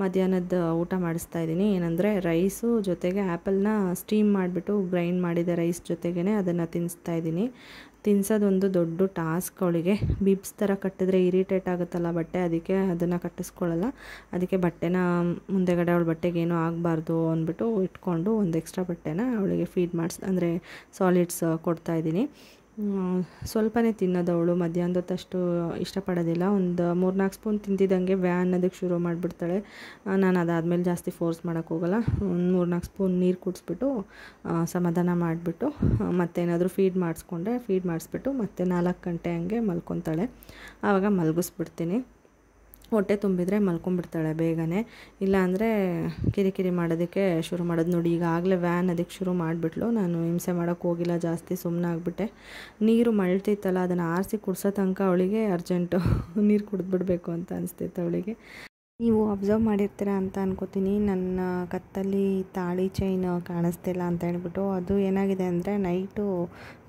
[SPEAKER 1] ಮಧ್ಯಾಹ್ನದ ಊಟ ಮಾಡಿಸ್ತಾಯಿದ್ದೀನಿ. ಏನಂದರೆ ರೈಸು ಜೊತೆಗೆ ಆ್ಯಪಲ್ನ ಸ್ಟೀಮ್ ಮಾಡಿಬಿಟ್ಟು ಗ್ರೈಂಡ್ ಮಾಡಿದೆ ರೈಸ್ ಜೊತೆಗೇ ಅದನ್ನು ತಿನ್ನಿಸ್ತಾಯಿದ್ದೀನಿ. ತಿನ್ನಿಸೋದೊಂದು ದೊಡ್ಡ ಟಾಸ್ಕ್ ಅವಳಿಗೆ. ಬಿಬ್ಸ್ ಥರ ಕಟ್ಟಿದ್ರೆ ಇರಿಟೇಟ್ ಆಗುತ್ತಲ್ಲ ಬಟ್ಟೆ, ಅದಕ್ಕೆ ಅದನ್ನು ಕಟ್ಟಿಸ್ಕೊಳ್ಳಲ್ಲ. ಅದಕ್ಕೆ ಬಟ್ಟೆನ ಮುಂದೆಗಡೆ ಅವಳ ಬಟ್ಟೆಗೇನೂ ಆಗಬಾರ್ದು ಅಂದ್ಬಿಟ್ಟು ಇಟ್ಕೊಂಡು ಒಂದು ಎಕ್ಸ್ಟ್ರಾ ಬಟ್ಟೆನ ಅವಳಿಗೆ ಫೀಡ್ ಅಂದರೆ ಸಾಲಿಡ್ಸ್ ಕೊಡ್ತಾಯಿದ್ದೀನಿ. ಸ್ವಲ್ಪನೇ ತಿನ್ನೋದವಳು, ಮಧ್ಯಾಹ್ನದೊತ್ತಷ್ಟು ಇಷ್ಟಪಡೋದಿಲ್ಲ. ಒಂದು 3-4 ಸ್ಪೂನ್ ತಿಂತಿದ್ದಂಗೆ ಅನ್ನೋದಕ್ಕೆ ಶುರು ಮಾಡಿಬಿಡ್ತಾಳೆ. ನಾನು ಅದಾದಮೇಲೆ ಜಾಸ್ತಿ ಫೋರ್ಸ್ ಮಾಡೋಕ್ಕೋಗಲ್ಲ. ಒಂದು 3-4 ಸ್ಪೂನ್ ನೀರು ಕುಡಿಸ್ಬಿಟ್ಟು ಸಮಾಧಾನ ಮಾಡಿಬಿಟ್ಟು ಮತ್ತೇನಾದರೂ ಫೀಡ್ ಮಾಡಿಸ್ಬಿಟ್ಟು ಮತ್ತೆ 4 ಗಂಟೆ ಹಂಗೆ ಮಲ್ಕೊತಾಳೆ. ಆವಾಗ ಮಲಗಿಸ್ಬಿಡ್ತೀನಿ. ಹೊಟ್ಟೆ ತುಂಬಿದರೆ ಮಲ್ಕೊಂಡ್ಬಿಡ್ತಾಳೆ ಬೇಗನೆ, ಇಲ್ಲಾಂದರೆ ಕಿರಿಕಿರಿ ಮಾಡೋದಕ್ಕೆ ಶುರು ಮಾಡೋದು. ನೋಡಿ ಈಗಾಗಲೇ ಅದಕ್ಕೆ ಶುರು ಮಾಡಿಬಿಟ್ಲು. ನಾನು ಹಿಂಸೆ ಮಾಡೋಕ್ಕೆ ಹೋಗಿಲ್ಲ ಜಾಸ್ತಿ, ಸುಮ್ಮನೆ ಆಗಿಬಿಟ್ಟೆ. ನೀರು ಮಳ್ತಿತ್ತಲ್ಲ, ಅದನ್ನು ಆರಿಸಿ ಕುಡಿಸೋ ತನಕ ಅವಳಿಗೆ ಅರ್ಜೆಂಟು ನೀರು ಕುಡಿದ್ಬಿಡ್ಬೇಕು ಅಂತ ಅನಿಸ್ತಿತ್ತು ಅವಳಿಗೆ. ನೀವು ಅಬ್ಸರ್ವ್ ಮಾಡಿರ್ತೀರ ಅಂತ ಅನ್ಕೋತೀನಿ, ನನ್ನ ಕತ್ತಲ್ಲಿ ತಾಳಿ ಚೈನ್ ಕಾಣಿಸ್ತಿಲ್ಲ ಅಂತ ಹೇಳ್ಬಿಟ್ಟು. ಅದು ಏನಾಗಿದೆ ಅಂದರೆ ನೈಟು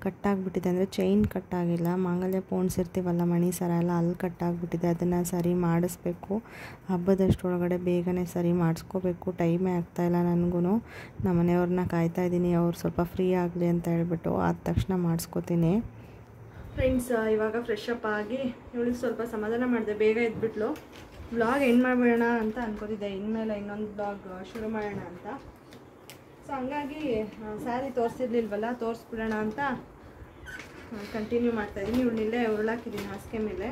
[SPEAKER 1] ಕಟ್ಟಾಗಿಬಿಟ್ಟಿದೆ, ಅಂದರೆ ಚೈನ್ ಕಟ್ಟಾಗಿಲ್ಲ, ಮಾಂಗಲ್ಯ ಪೋಣಿಸಿರ್ತೀವಲ್ಲ ಮಣಿ ಸರ ಎಲ್ಲ ಅಲ್ಲಿ ಕಟ್ಟಾಗಿಬಿಟ್ಟಿದೆ. ಅದನ್ನು ಸರಿ ಮಾಡಿಸ್ಬೇಕು, ಹಬ್ಬದಷ್ಟರೊಳಗಡೆ ಬೇಗನೆ ಸರಿ ಮಾಡಿಸ್ಕೋಬೇಕು. ಟೈಮೇ ಆಗ್ತಾಯಿಲ್ಲ ನನಗೂ. ನಮ್ಮ ಮನೆಯವ್ರನ್ನ ಕಾಯ್ತಾಯಿದ್ದೀನಿ, ಅವ್ರು ಸ್ವಲ್ಪ ಫ್ರೀ ಆಗಲಿ ಅಂತ ಹೇಳ್ಬಿಟ್ಟು. ಆದ ತಕ್ಷಣ ಮಾಡಿಸ್ಕೋತೀನಿ. ಫ್ರೆಂಡ್ಸ್, ಇವಾಗ ಫ್ರೆಶ್ ಅಪ್ ಆಗಿ ಇವಳಿಗೆ ಸ್ವಲ್ಪ ಸಮಾಧಾನ ಮಾಡಿದೆ, ಬೇಗ ಎದ್ಬಿಟ್ಲು. ವ್ಲಾಗ್ ಎಂಡ್ ಮಾಡಿಬಿಡೋಣ ಅಂತ ಅನ್ಕೋತಿದ್ದೆ, ಇನ್ಮೇಲೆ ಇನ್ನೊಂದು ವ್ಲಾಗ್ ಶುರು ಮಾಡೋಣ ಅಂತ. ಸೊ ಹಂಗಾಗಿ ಸ್ಯಾರಿ ತೋರಿಸಿರ್ಲಿಲ್ವಲ್ಲ, ತೋರಿಸ್ಬಿಡೋಣ ಅಂತ ಕಂಟಿನ್ಯೂ ಮಾಡ್ತಾಯಿದ್ದೀನಿ. ಇವಳನ್ನಿಲ್ಲೇ ಉರುಳಾಕಿದ್ದೀನಿ ಹಾಸಿಗೆ ಮೇಲೆ.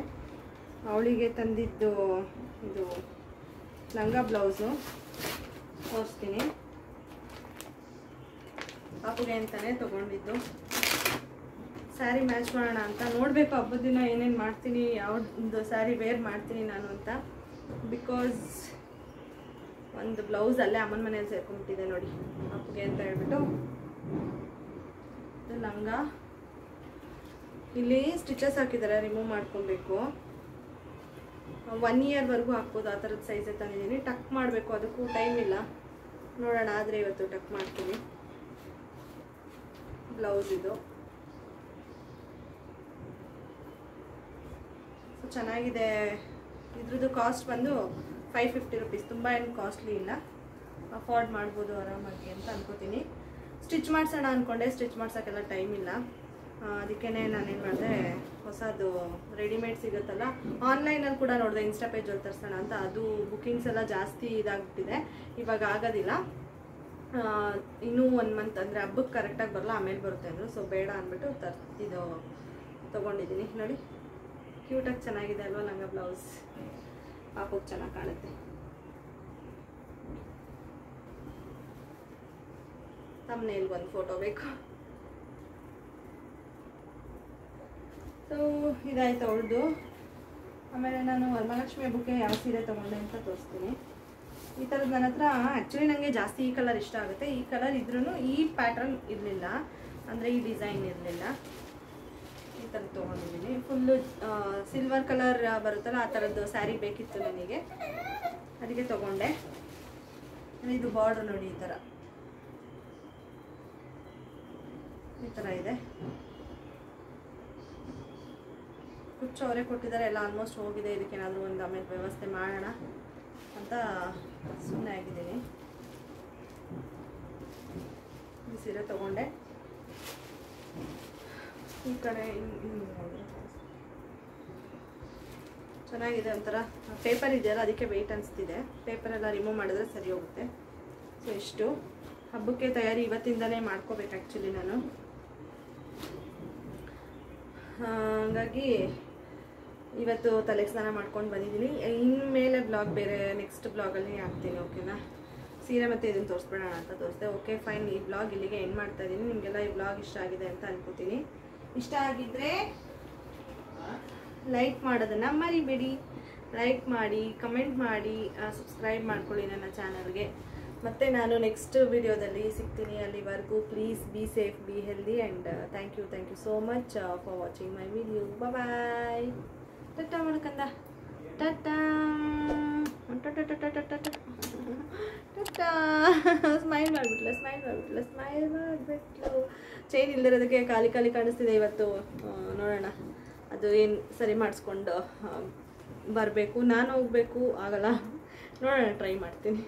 [SPEAKER 1] ಅವಳಿಗೆ ತಂದಿದ್ದು ಇದು ಲಂಗ ಬ್ಲೌಸು ತೋರಿಸ್ತೀನಿ. ಪಾಪುಗೆ ಅಂತಲೇ ತೊಗೊಂಡಿದ್ದು. ಸ್ಯಾರಿ ಮ್ಯಾಚ್ ಮಾಡೋಣ ಅಂತ ನೋಡಬೇಕು, ಹಬ್ಬದ ದಿನ ಏನೇನು ಮಾಡ್ತೀನಿ, ಯಾವ್ದು ಸ್ಯಾರಿ ವೇರ್ ಮಾಡ್ತೀನಿ ನಾನು ಅಂತ. ಬಿಕಾಸ್ ಒಂದು ಬ್ಲೌಸ್ ಅಲ್ಲೇ ಅಮ್ಮನ ಮನೇಲಿ ಸೇರ್ಕೊಂಡ್ಬಿಟ್ಟಿದೆ ನೋಡಿ, ಪಾಪುಗೆ ಅಂತ ಹೇಳ್ಬಿಟ್ಟು. ಇದು ಲಂಗ, ಇಲ್ಲಿ ಸ್ಟಿಚಸ್ ಹಾಕಿದ್ದಾರೆ, ರಿಮೂವ್ ಮಾಡ್ಕೊಬೇಕು. 1 ಇಯರ್ವರೆಗೂ ಹಾಕ್ಬೋದು, ಆ ಥರದ ಸೈಜೇ ತಂದಿದ್ದೀನಿ. ಟಕ್ ಮಾಡಬೇಕು, ಅದಕ್ಕೂ ಟೈಮ್ ಇಲ್ಲ, ನೋಡೋಣ. ಆದರೆ ಇವತ್ತು ಟಕ್ ಮಾಡ್ತೀನಿ. ಬ್ಲೌಸ್ ಇದು ಚೆನ್ನಾಗಿದೆ. ಇದ್ರದ್ದು ಕಾಸ್ಟ್ ಬಂದು 550 ರುಪೀಸ್, ತುಂಬ ಏನು ಕಾಸ್ಟ್ಲಿ ಇಲ್ಲ, ಅಫೋರ್ಡ್ ಮಾಡ್ಬೋದು ಆರಾಮಾಗಿ ಅಂತ ಅನ್ಕೋತೀನಿ. ಸ್ಟಿಚ್ ಮಾಡಿಸೋಣ ಅಂದ್ಕೊಂಡೆ, ಸ್ಟಿಚ್ ಮಾಡ್ಸೋಕ್ಕೆಲ್ಲ ಟೈಮ್ ಇಲ್ಲ. ಅದಕ್ಕೇ ನಾನೇನು ಮಾಡಿದೆ, ಹೊಸದು ರೆಡಿಮೇಡ್ ಸಿಗುತ್ತಲ್ಲ, ಆನ್ಲೈನಲ್ಲಿ ಕೂಡ ನೋಡಿದೆ, ಇನ್ಸ್ಟಾ ಪೇಜಲ್ಲಿ ತರಿಸೋಣ ಅಂತ. ಅದು ಬುಕ್ಕಿಂಗ್ಸ್ ಎಲ್ಲ ಜಾಸ್ತಿ ಇದಾಗ್ಬಿಟ್ಟಿದೆ, ಇವಾಗ ಆಗೋದಿಲ್ಲ. ಇನ್ನೂ 1 ಮಂತ್ ಅಂದರೆ ಹಬ್ಬಕ್ಕೆ ಕರೆಕ್ಟಾಗಿ ಬರಲ್ಲ, ಆಮೇಲೆ ಬರುತ್ತೆ ಅಂದರು. ಸೊ ಬೇಡ ಅಂದ್ಬಿಟ್ಟು ಇದು ತೊಗೊಂಡಿದ್ದೀನಿ. ನೋಡಿ ಕ್ಯೂಟಾಗಿ ಚೆನ್ನಾಗಿದೆ ಅಲ್ವಾ ಲಂಗ ಬ್ಲೌಸ್, ಪಾಪಕ್ಕೆ ಚೆನ್ನಾಗಿ ಕಾಣುತ್ತೆ. ತಮ್ಮನೇಲಿ ಒಂದು ಫೋಟೋ ಬೇಕು. ಸೊ ಇದಾಯ್ತು ಅವಳದು. ಆಮೇಲೆ ನಾನು ವರಮಹಾಲಕ್ಷ್ಮಿ ಹಬ್ಬಕ್ಕೆ ಯಾವ ಸೀರೆ ತೊಗೊಂಡೆ ಅಂತ ತೋರಿಸ್ತೀನಿ. ಈ ಥರದ್ದು ನನ್ನ ಹತ್ರ ಆ್ಯಕ್ಚುಲಿ ನನಗೆ ಜಾಸ್ತಿ ಈ ಕಲರ್ ಇಷ್ಟ ಆಗುತ್ತೆ. ಈ ಕಲರ್ ಇದ್ರೂ ಈ ಪ್ಯಾಟ್ರನ್ ಇರಲಿಲ್ಲ, ಅಂದರೆ ಈ ಡಿಸೈನ್ ಇರಲಿಲ್ಲ. ಈ ಥರದ್ದು ತೊಗೊಂಡಿದ್ದೀನಿ. ಫುಲ್ಲು ಸಿಲ್ವರ್ ಕಲರ್ ಬರುತ್ತಲ್ಲ, ಆ ಥರದ್ದು ಸ್ಯಾರಿ ಬೇಕಿತ್ತು ನನಗೆ, ಅದಕ್ಕೆ ತೊಗೊಂಡೆ. ಇದು ಬಾರ್ಡ್ರ್ ನೋಡಿ, ಈ ಥರ ಇದೆ. ಕುಚ್ಚು ಅವರೇ ಕೊಟ್ಟಿದ್ದಾರೆ, ಎಲ್ಲ ಆಲ್ಮೋಸ್ಟ್ ಹೋಗಿದೆ. ಇದಕ್ಕೇನಾದರೂ ಒಂದು ಆಮೇಲೆ ವ್ಯವಸ್ಥೆ ಮಾಡೋಣ ಅಂತ ಸುಮ್ಮನೆ ಆಗಿದ್ದೀನಿ. ಈ ಸೀರೆ ತೊಗೊಂಡೆ. ಈ ಕಡೆ ಚೆನ್ನಾಗಿದೆ, ಒಂಥರ ಪೇಪರ್ ಇದೆಯಲ್ಲ ಅದಕ್ಕೆ ವೆಯ್ಟ್ ಅನಿಸ್ತಿದೆ. ಪೇಪರೆಲ್ಲ ರಿಮೂವ್ ಮಾಡಿದ್ರೆ ಸರಿ ಹೋಗುತ್ತೆ. ಸೊ ಇಷ್ಟು ಹಬ್ಬಕ್ಕೆ ತಯಾರಿ ಇವತ್ತಿಂದಲೇ ಮಾಡ್ಕೋಬೇಕು ಆ್ಯಕ್ಚುಲಿ ನಾನು. ಹಾಗಾಗಿ ಇವತ್ತು ತಲೆಗೆ ಸ್ನಾನ ಮಾಡ್ಕೊಂಡು ಬಂದಿದ್ದೀನಿ. ಇನ್ಮೇಲೆ ಬ್ಲಾಗ್ ಬೇರೆ ನೆಕ್ಸ್ಟ್ ಬ್ಲಾಗಲ್ಲಿ ಹಾಕ್ತೀನಿ, ಓಕೆನಾ. ಸೀರೆ ಮತ್ತು ಇದನ್ನು ತೋರಿಸ್ಬಿಡೋಣ ಅಂತ ತೋರಿಸ್ದೆ. ಓಕೆ ಫೈನ್, ಈ ಬ್ಲಾಗ್ ಇಲ್ಲಿಗೆ ಎಂಡ್ ಮಾಡ್ತಾ ಇದ್ದೀನಿ. ನಿಮಗೆಲ್ಲ ಈ ಬ್ಲಾಗ್ ಇಷ್ಟ ಆಗಿದೆ ಅಂತ ಅನ್ಕೋತೀನಿ. ಇಷ್ಟ ಆಗಿದ್ದರೆ ಲೈಕ್ ಮಾಡೋದನ್ನು ಮರಿಬೇಡಿ. ಲೈಕ್ ಮಾಡಿ, ಕಮೆಂಟ್ ಮಾಡಿ, ಸಬ್ಸ್ಕ್ರೈಬ್ ಮಾಡ್ಕೊಳ್ಳಿ ನನ್ನ ಚಾನಲ್ಗೆ. ಮತ್ತು ನಾನು ನೆಕ್ಸ್ಟ್ ವಿಡಿಯೋದಲ್ಲಿ ಸಿಗ್ತೀನಿ. ಅಲ್ಲಿವರೆಗೂ please be safe, be healthy, and thank you so much for watching my video. Bye. Tata ಮಾಡ್ಕಂದ, ಟಟಾ ಟಟಾ. ಸ್ಮೈಲ್ ಮಾಡಿಬಿಟ್ಲು. ಚೈನ್ ಇಲ್ದಿರೋದಕ್ಕೆ ಖಾಲಿ ಕಾಣಿಸ್ತಿದೆ ಇವತ್ತು. ನೋಡೋಣ, ಅದು ಏನು ಸರಿ ಮಾಡಿಸ್ಕೊಂಡು ಬರಬೇಕು. ನಾನು ಹೋಗಬೇಕು, ಆಗಲ್ಲ. ನೋಡೋಣ, ಟ್ರೈ ಮಾಡ್ತೀನಿ.